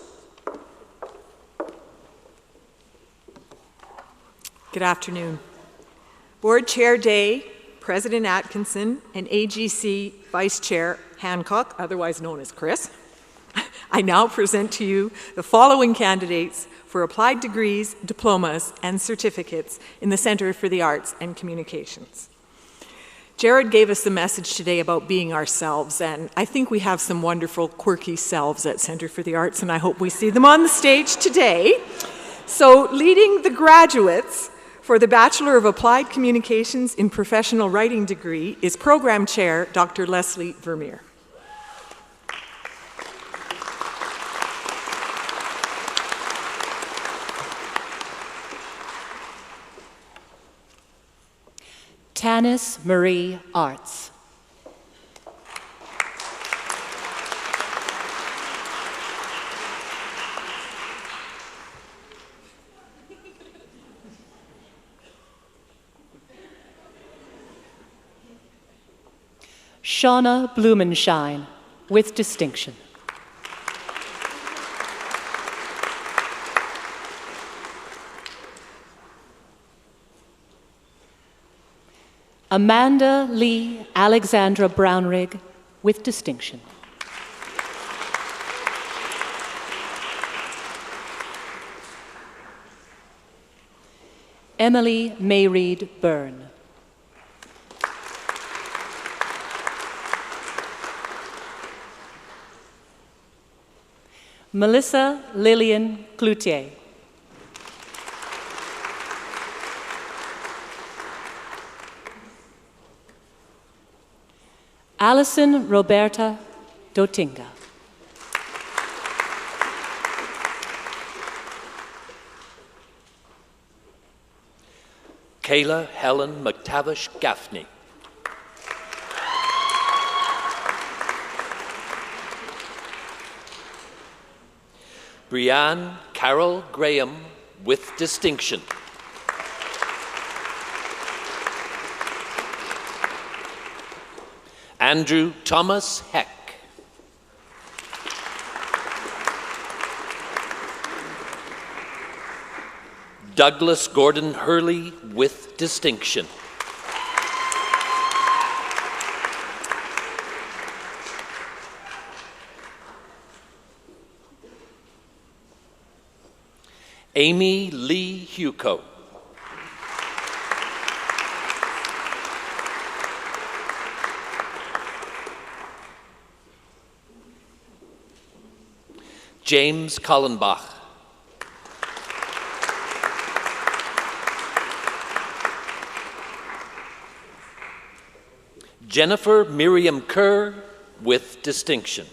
Good afternoon. Board Chair Day, President Atkinson, and AGC Vice Chair Hancock, otherwise known as Chris, I now present to you the following candidates for applied degrees, diplomas, and certificates in the Center for the Arts and Communications. Jared gave us the message today about being ourselves, and I think we have some wonderful, quirky selves at Center for the Arts, and I hope we see them on the stage today. So, leading the graduates for the Bachelor of Applied Communications in Professional Writing degree is Program Chair Dr. Leslie Vermeer. Tanis Marie Arts. Shauna Blumenshine, with distinction. Amanda Lee Alexandra Brownrigg, with distinction. Emily Mayreed Byrne. Melissa Lillian Cloutier. Alison Roberta Dotinga. Kayla Helen McTavish Gaffney. Brianne Carol Graham, with distinction. Andrew Thomas Heck. Douglas Gordon Hurley, with distinction. Amy Lee Huco. James Collenbach. Jennifer Miriam Kerr, with distinction.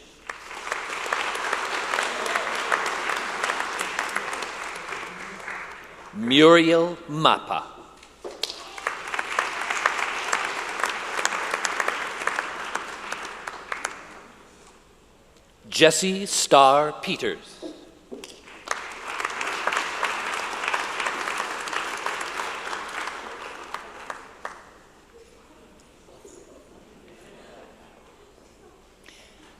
Muriel Mapa. Jesse Starr Peters.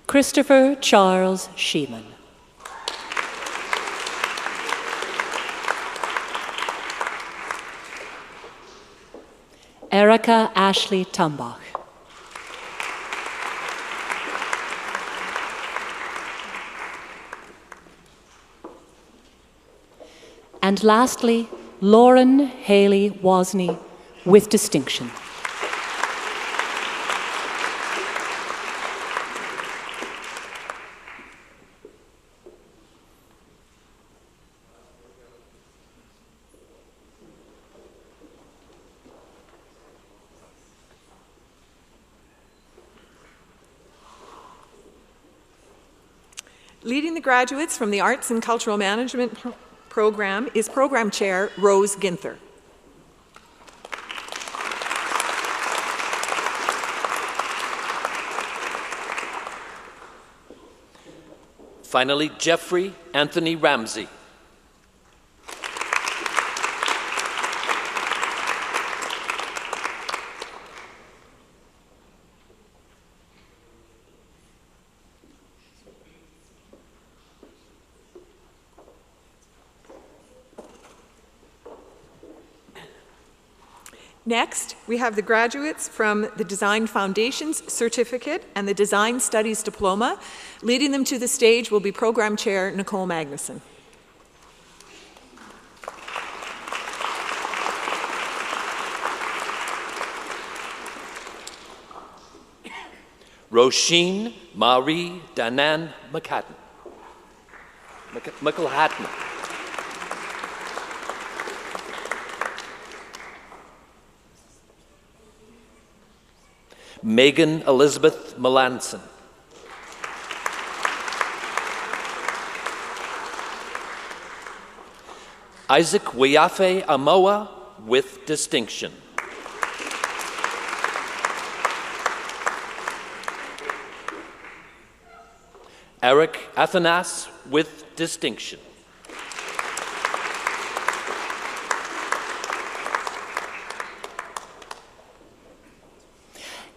Christopher Charles Sheeman. Erica Ashley Tumbach. And lastly, Lauren Haley Wozni with distinction. Leading the graduates from the Arts and Cultural Management program is Program Chair Rose Ginther. Finally, Jeffrey Anthony Ramsey. Next, we have the graduates from the Design Foundations Certificate and the Design Studies Diploma. Leading them to the stage will be Program Chair Nicole Magnuson. Roisin Marie Danan McHatton. McElhatton. Megan Elizabeth Melanson. Isaac Weyafe Amoa with distinction. Eric Athanas with distinction.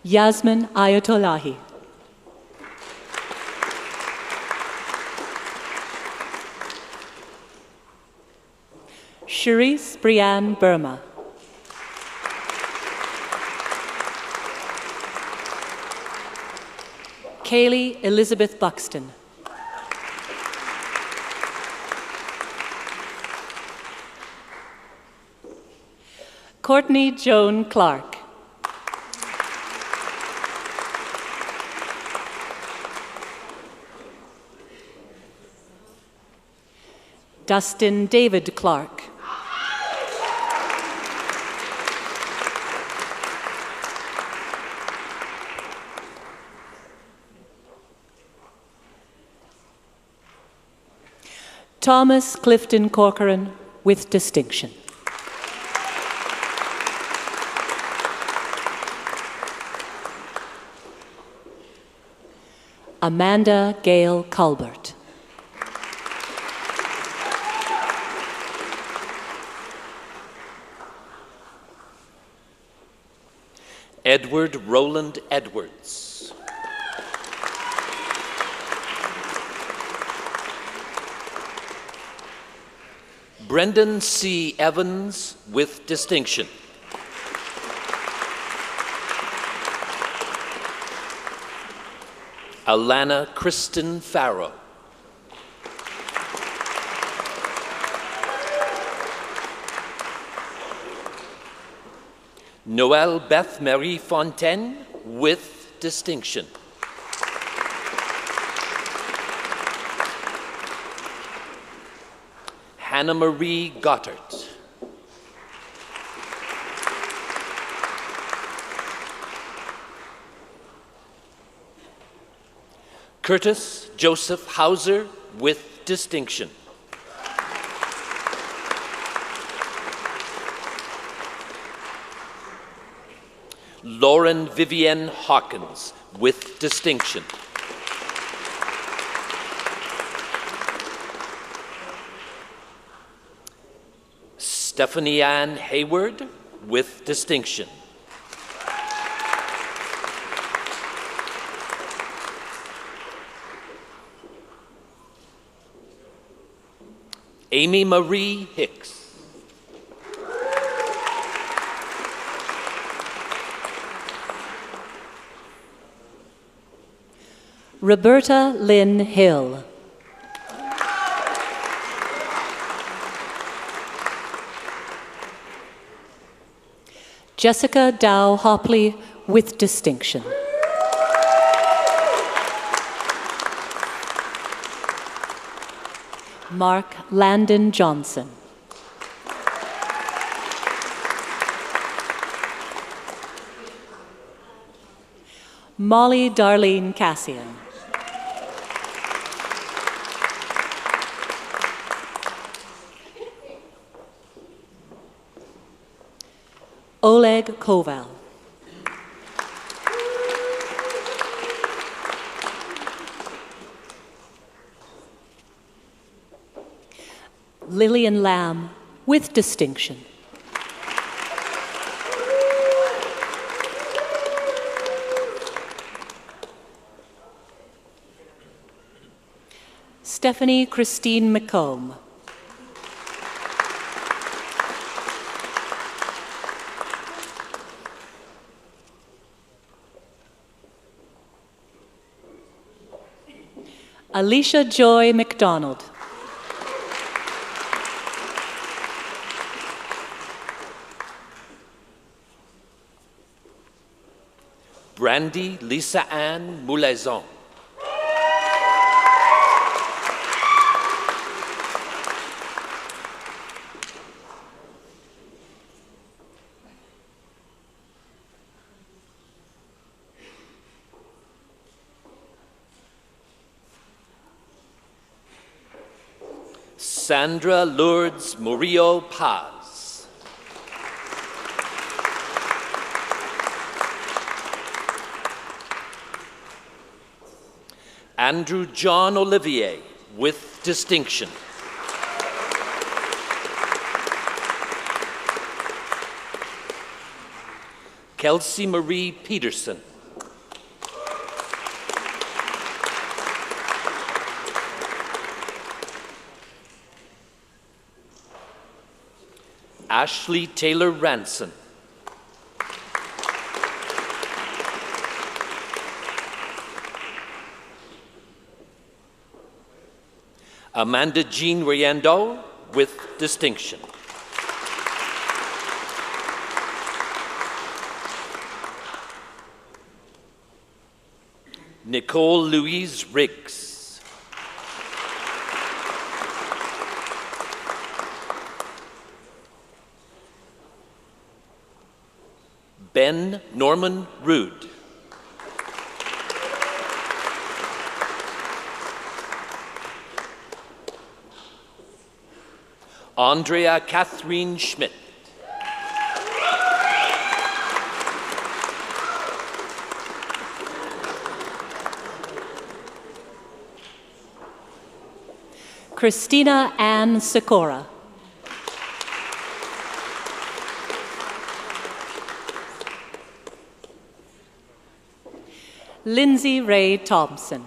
Yasmin Ayatollahi. Cherise Brianne Burma. Kaylee Elizabeth Buxton. Courtney Joan Clark. Dustin David Clark. Thomas Clifton Corcoran with distinction. Amanda Gale Culbert. Edward Roland Edwards. Brendan C. Evans with distinction. Alana Kristen Farrow. Noelle Beth Marie Fontaine with distinction. Hannah Marie Gottert. Curtis Joseph Hauser with distinction. Lauren Vivienne Hawkins with distinction. Stephanie Ann Hayward with distinction. Amy Marie Hicks. Roberta Lynn Hill. Jessica Dow Hopley with distinction. Mark Landon Johnson. Molly Darlene Cassian. Oleg Koval. Lillian Lamb with distinction. Stephanie Christine McComb. Alicia Joy McDonald. Brandy Lisa Ann Moulaison. Sandra Lourdes Murillo Paz. Andrew John Olivier with distinction. Kelsey Marie Peterson. Ashley Taylor Ranson. Amanda Jean Riendo with distinction. Nicole Louise Riggs. Ben Norman Rood. Andrea Catherine Schmidt. Christina Ann Sikora. Lindsay Ray Thompson.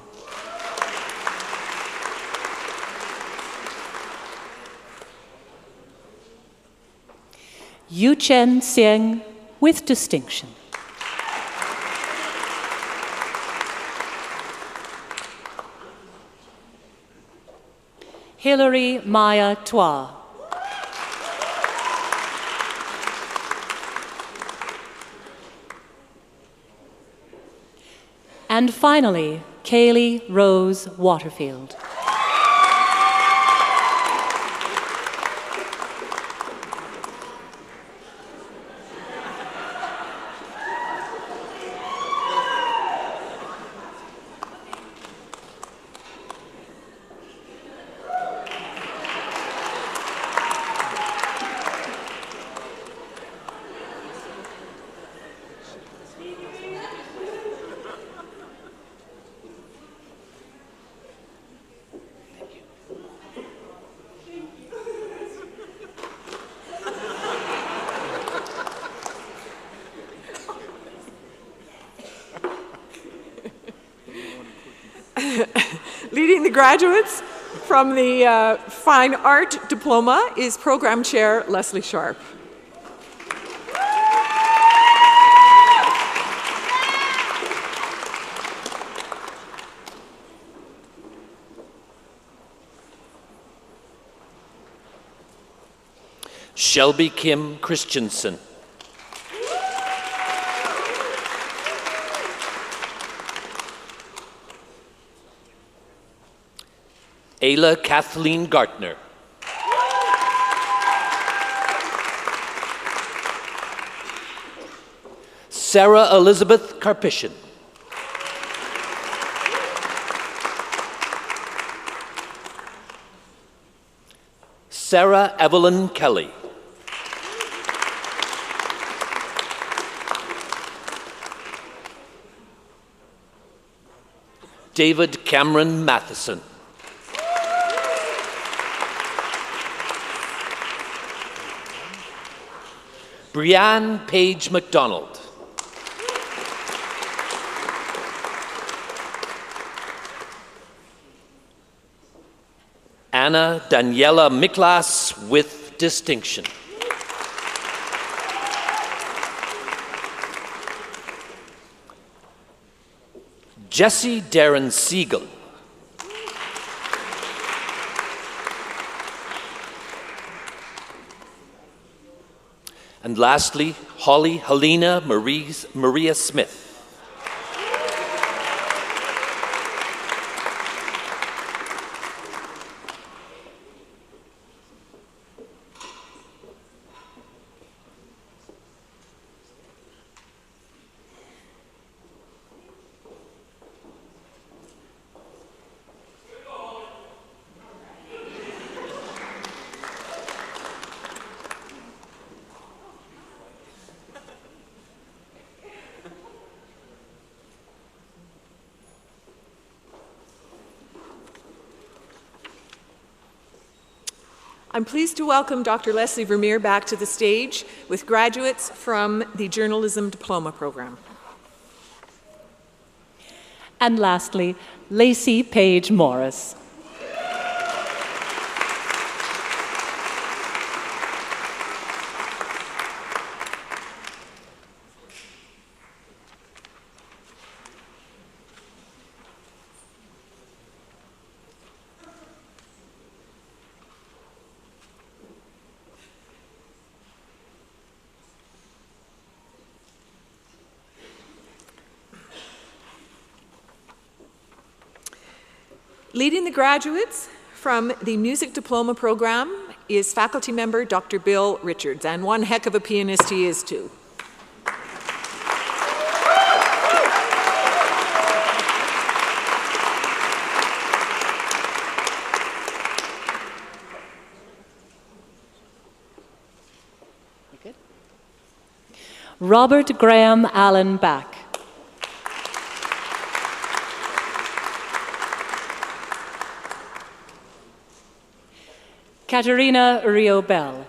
Yu Chen Sieng with distinction. Hilary Maya Twa. And finally, Kaylee Rose Waterfield. Leading the graduates from the Fine Art Diploma is Program Chair Leslie Sharp. Shelby Kim Christensen. Ayla Kathleen Gartner. Sarah Elizabeth Karpishin. Sarah Evelyn Kelly. David Cameron Matheson. Brianne Page McDonald. Anna Daniela Miklas with distinction. Jesse Darren Siegel. And lastly, Holly Helena Maria Smith. I'm pleased to welcome Dr. Leslie Vermeer back to the stage with graduates from the Journalism Diploma Program. And lastly, Lacey Page Morris. Leading the graduates from the Music Diploma Program is faculty member Dr. Bill Richards, and one heck of a pianist he is too. Robert Graham Allen Back. Katerina Rio Bell.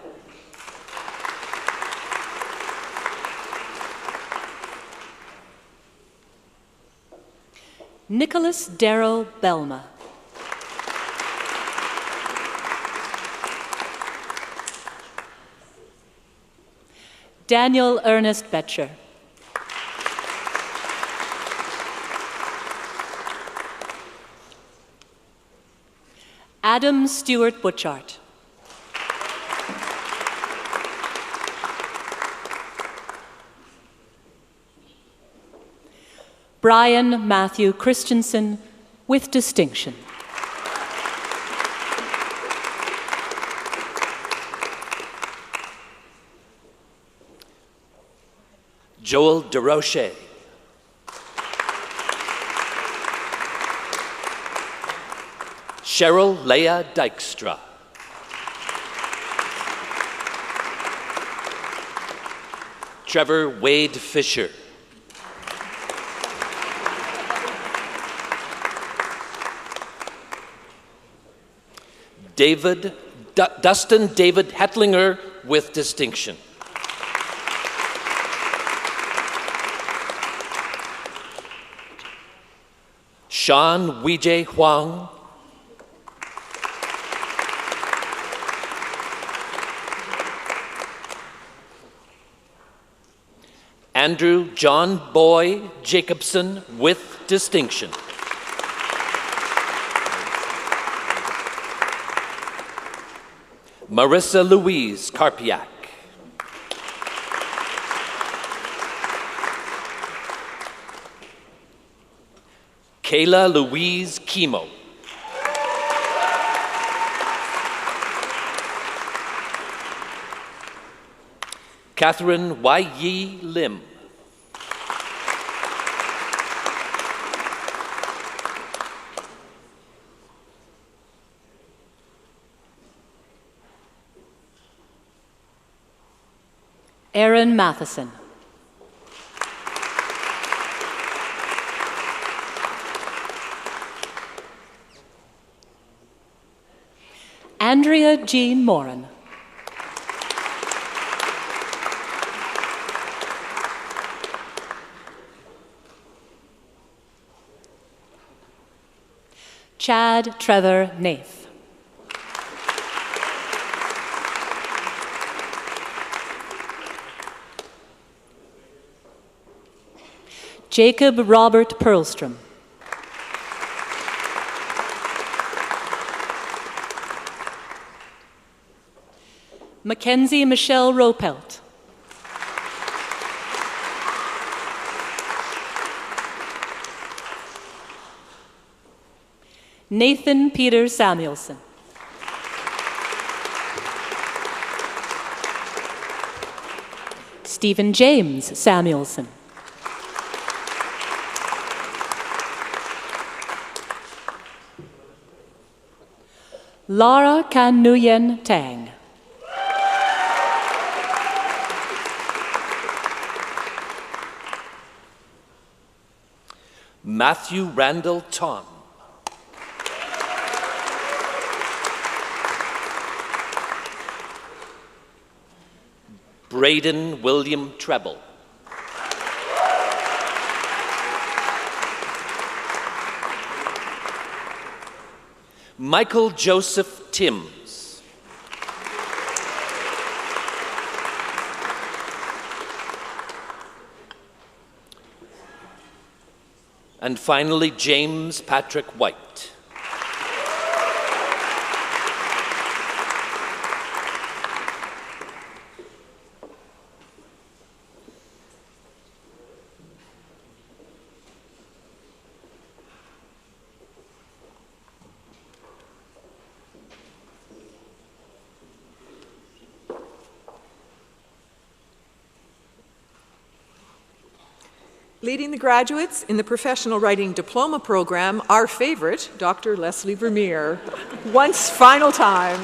Nicholas Darrow Belma. Daniel Ernest Betcher. Adam Stewart Butchart. Brian Matthew Christensen with distinction. Joel DeRoche. Cheryl Leah Dykstra. Trevor Wade Fisher. Dustin David Hetlinger with distinction. Sean Weijie Huang. Andrew John Boy Jacobson with distinction. Marissa Louise Karpiak. Kayla Louise Kimo. Catherine Y.Yi Lim. Aaron Matheson. Andrea Jean Moran. Chad Trevor Nath. Jacob Robert Perlstrom. Mackenzie Michelle Ropelt. Nathan Peter Samuelson. Stephen James Samuelson. Lara Can Nguyen Tang. Matthew Randall Tom. Braden William Treble. Michael Joseph Timms. And finally, James Patrick White. Leading the graduates in the Professional Writing Diploma Program, our favorite, Dr. Leslie Vermeer. Once final time.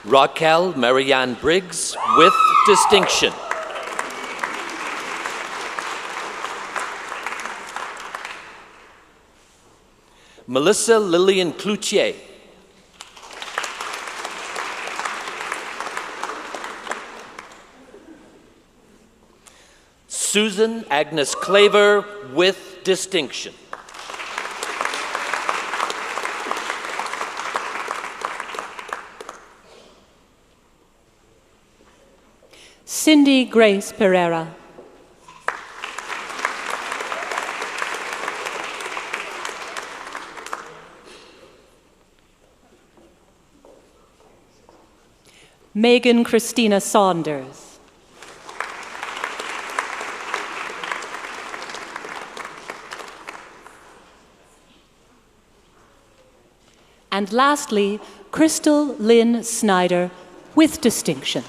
Raquel Marianne Briggs with distinction. Melissa Lillian Cloutier. Susan Agnes Claver with distinction. Cindy Grace Pereira. Megan Christina Saunders. And lastly, Crystal Lynn Snyder with distinction.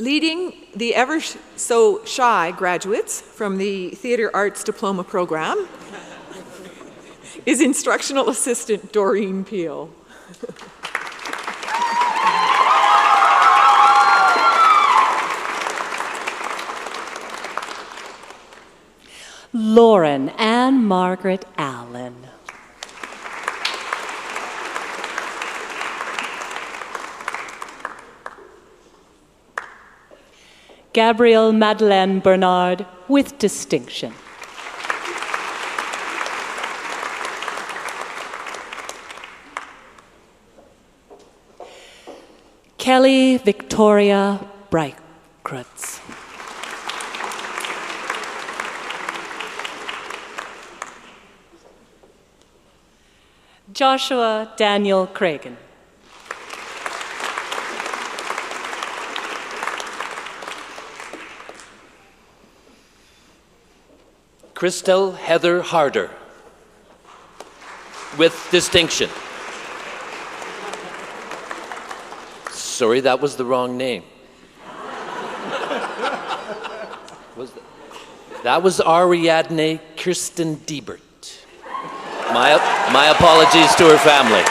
Leading the ever so shy graduates from the Theatre Arts Diploma Program is Instructional Assistant Doreen Peel. Lauren Ann Margaret Allen. Gabrielle Madeleine Bernard, with distinction. Kelly Victoria Breikrutz. Joshua Daniel Cragen. Christel Heather Harder, with distinction. Sorry, that was the wrong name. That was Ariadne Kirsten Diebert. My apologies to her family.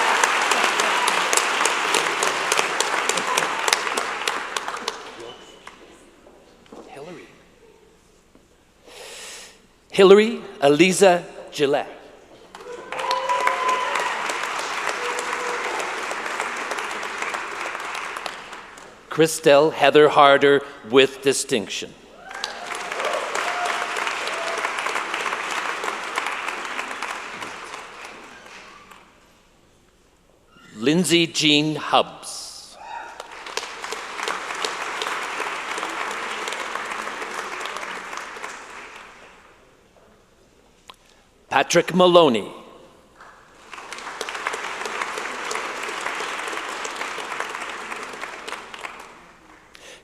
Hillary Eliza Gillette. Christel Heather Harder, with distinction. Lindsay Jean Hubbs. Patrick Maloney.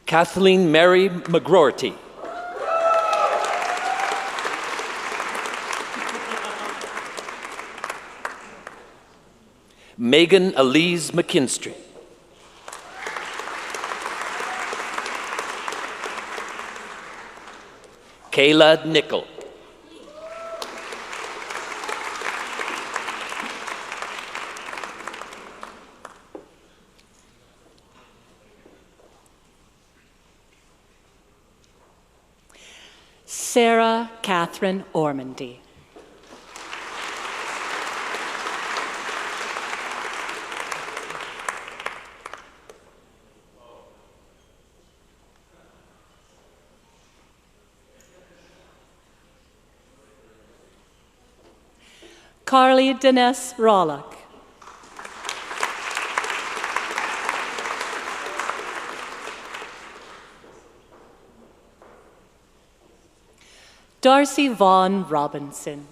Kathleen Mary McGroarty. Megan Elise McKinstry. Kayla Nickel. Sarah Catherine Ormandy. Carly Deness Rawlock. Darcy Vaughn Robinson.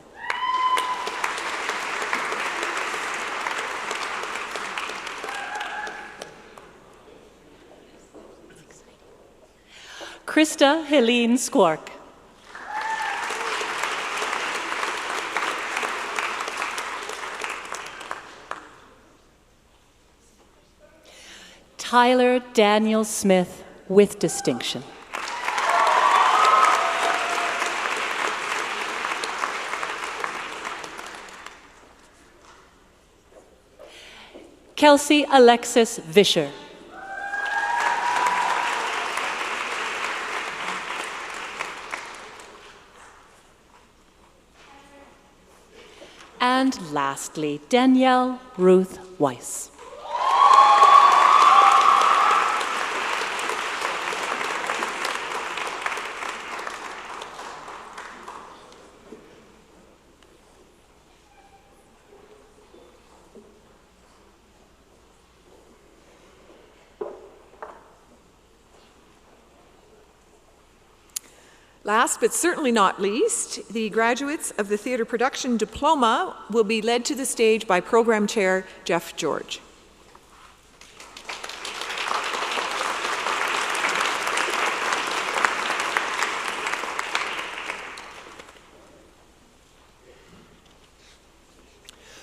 Krista Helene Squark. Tyler Daniel Smith, with distinction. Kelsey Alexis Vischer. And lastly, Danielle Ruth Weiss. Last but certainly not least, the graduates of the Theatre Production Diploma will be led to the stage by Program Chair Jeff George.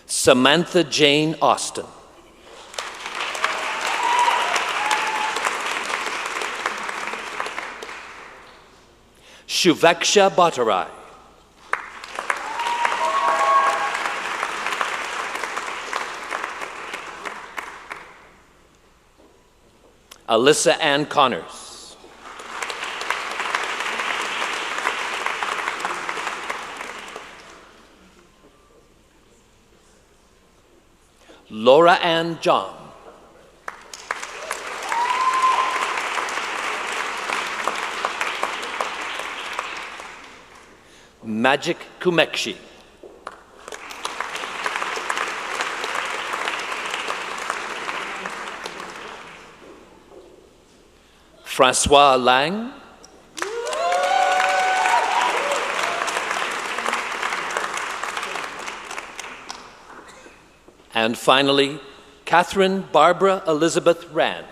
Samantha Jane Austin. Shuveksha Bhattarai. Alyssa Ann Connors. Laura Ann John. Magic Kumekshi. Francois Lang. And finally, Catherine Barbara Elizabeth Rand.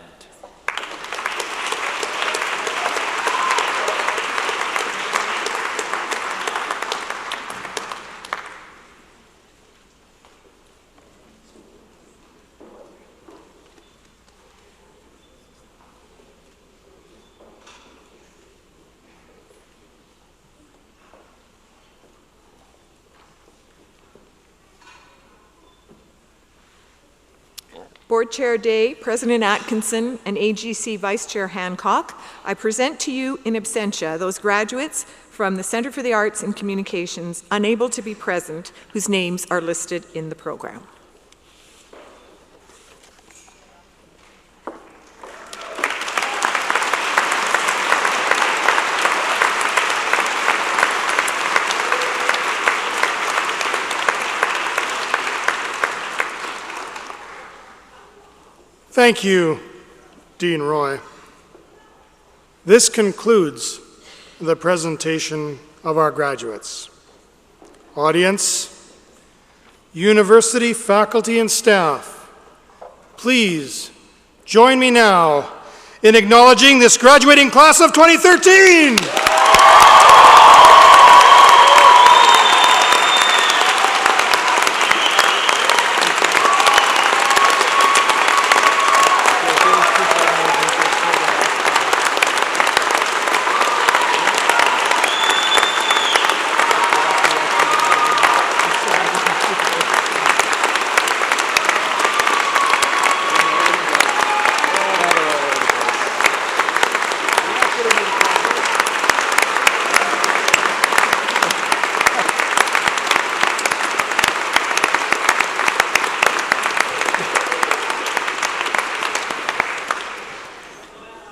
Board Chair Day, President Atkinson, and AGC Vice Chair Hancock, I present to you in absentia those graduates from the Centre for the Arts and Communications unable to be present, whose names are listed in the program. Thank you, Dean Roy. This concludes the presentation of our graduates. Audience, university faculty and staff, please join me now in acknowledging this graduating class of 2013.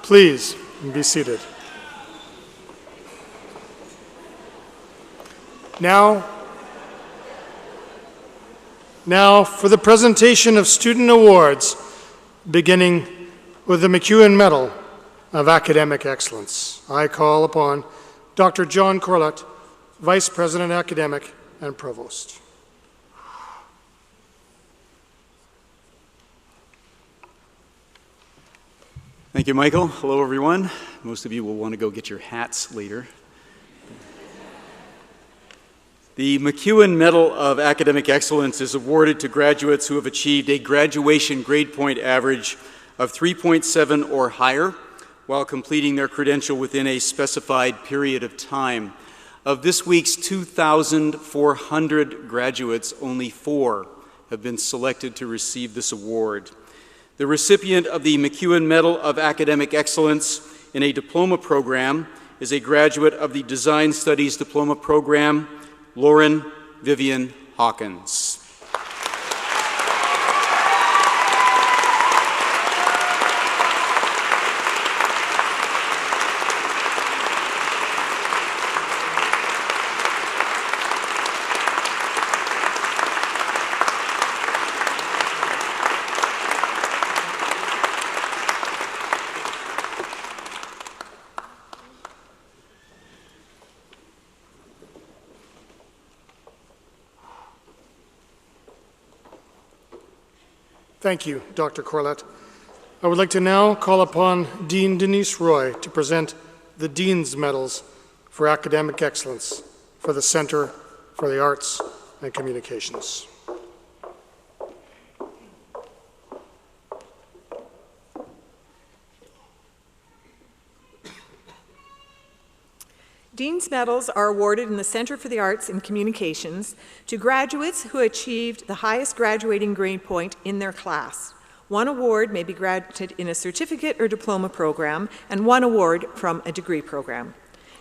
Please be seated. Now for the presentation of student awards, beginning with the MacEwan Medal of Academic Excellence. I call upon Dr. John Corlett, Vice President Academic and Provost. Thank you, Michael. Hello, everyone. Most of you will want to go get your hats later. The MacEwan Medal of Academic Excellence is awarded to graduates who have achieved a graduation grade point average of 3.7 or higher while completing their credential within a specified period of time. Of this week's 2,400 graduates, only 4 have been selected to receive this award. The recipient of the MacEwan Medal of Academic Excellence in a diploma program is a graduate of the Design Studies Diploma Program, Lauren Vivian Hawkins. Thank you, Dr. Corlett. I would like to now call upon Dean Denise Roy to present the Dean's Medals for Academic Excellence for the Center for the Arts and Communications. Dean's Medals are awarded in the Center for the Arts and Communications to graduates who achieved the highest graduating grade point in their class. One award may be granted in a certificate or diploma program, and one award from a degree program.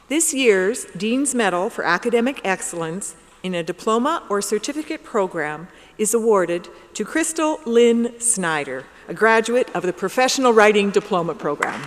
This year's Dean's Medal for Academic Excellence in a diploma or certificate program is awarded to Crystal Lynn Snyder, a graduate of the Professional Writing Diploma Program.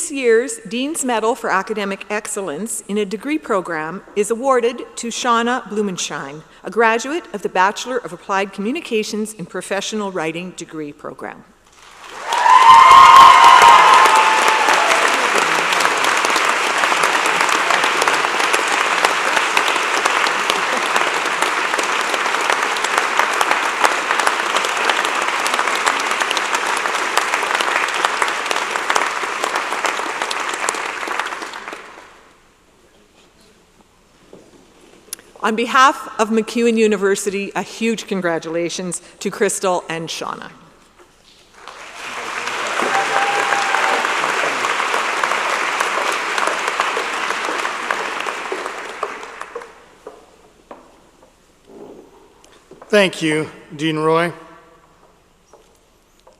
This year's Dean's Medal for Academic Excellence in a degree program is awarded to Shauna Blumenschein, a graduate of the Bachelor of Applied Communications in Professional Writing degree program. On behalf of MacEwan University, a huge congratulations to Crystal and Shauna. Thank you, Dean Roy.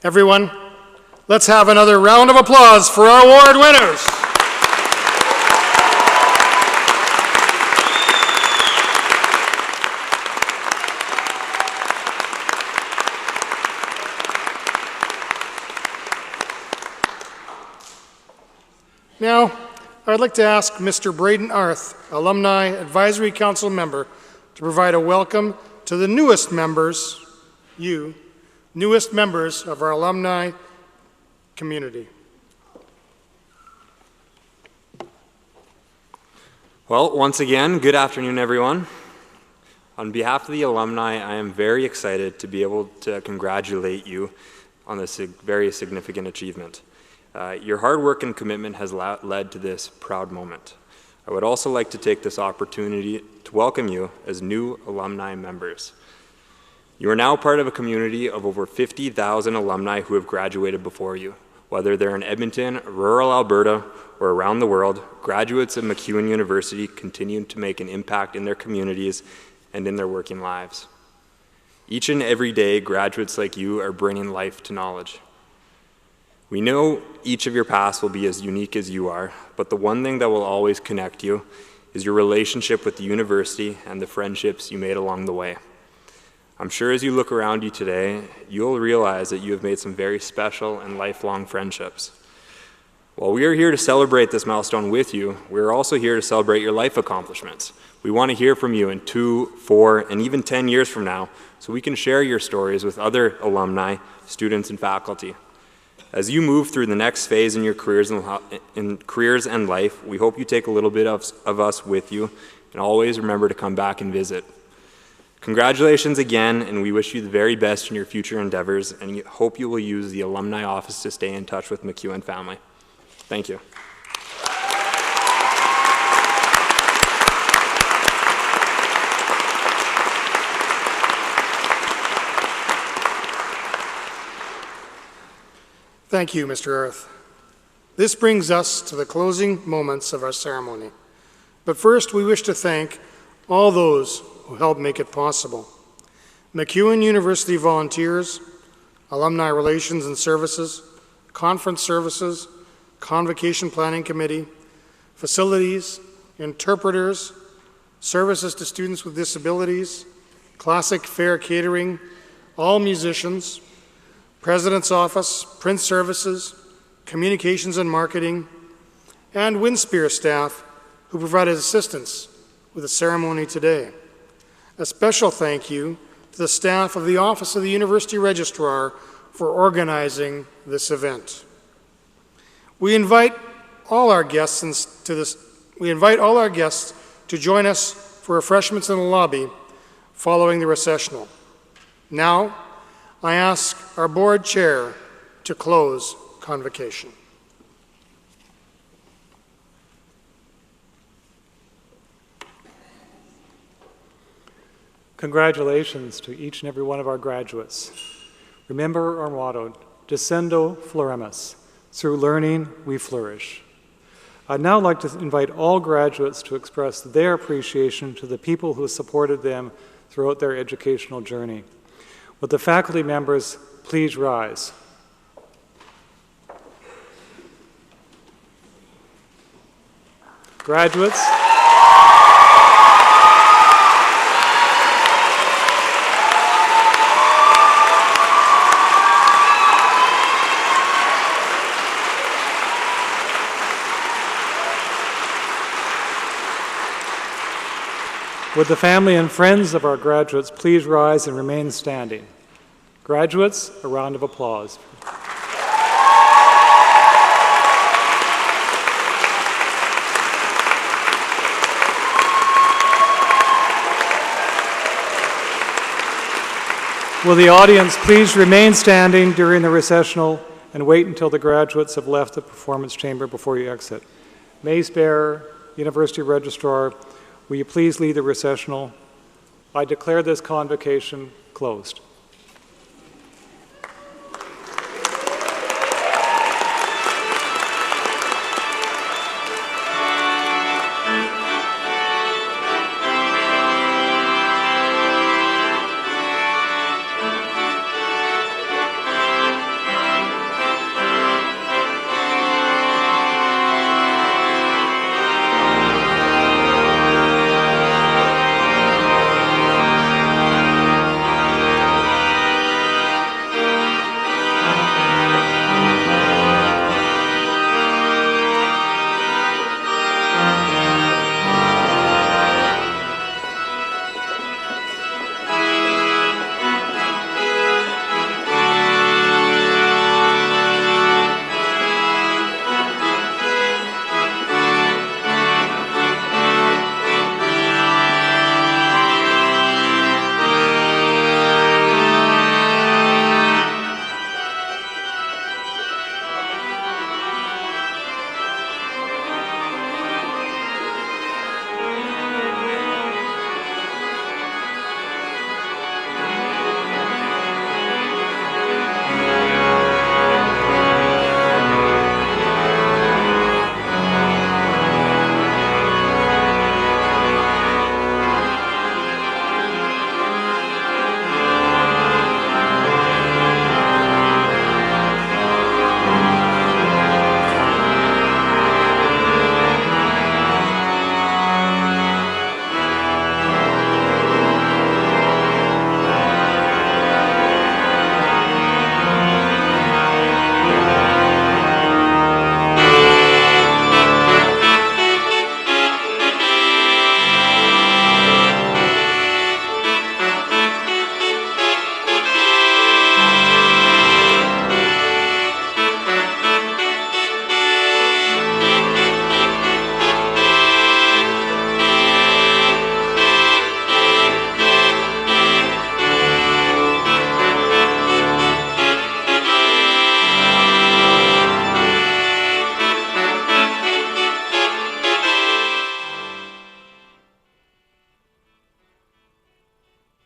Everyone, let's have another round of applause for our award winners. Now, I'd like to ask Mr. Braden Arth, Alumni Advisory Council member, to provide a welcome to the newest members, newest members of our alumni community. Well, once again, good afternoon, everyone. On behalf of the alumni, I am very excited to be able to congratulate you on this very significant achievement. Your hard work and commitment has led to this proud moment. I would also like to take this opportunity to welcome you as new alumni members. You are now part of a community of over 50,000 alumni who have graduated before you. Whether they're in Edmonton, rural Alberta, or around the world, graduates of MacEwan University continue to make an impact in their communities and in their working lives. Each and every day, graduates like you are bringing life to knowledge. We know each of your paths will be as unique as you are, but the one thing that will always connect you is your relationship with the university and the friendships you made along the way. I'm sure as you look around you today, you'll realize that you have made some very special and lifelong friendships. While we are here to celebrate this milestone with you, we're also here to celebrate your life accomplishments. We want to hear from you in 2, 4, and even 10 years from now, so we can share your stories with other alumni, students, and faculty. As you move through the next phase in your careers and life, we hope you take a little bit of us with you, and always remember to come back and visit. Congratulations again, and we wish you the very best in your future endeavors, and hope you will use the alumni office to stay in touch with MacEwan family. Thank you. Thank you, Mr. Earth. This brings us to the closing moments of our ceremony. But first, we wish to thank all those who helped make it possible. MacEwan University volunteers, Alumni Relations and Services, Conference Services, Convocation Planning Committee, facilities, interpreters, services to students with disabilities, Classic Fair Catering, all musicians, President's Office, Print Services, Communications and Marketing, and Windspear staff who provided assistance with the ceremony today. A special thank you to the staff of the Office of the University Registrar for organizing this event. We invite all our guests to join us for refreshments in the lobby following the recessional. Now, I ask our board chair to close convocation. Congratulations to each and every one of our graduates. Remember our motto, Descendo Floremus, through learning we flourish. I'd now like to invite all graduates to express their appreciation to the people who supported them throughout their educational journey. Would the faculty members please rise? Graduates, Would the family and friends of our graduates please rise and remain standing? Graduates, a round of applause. Will the audience please remain standing during the recessional and wait until the graduates have left the performance chamber before you exit? Mace Bearer, University Registrar, will you please lead the recessional? I declare this convocation closed.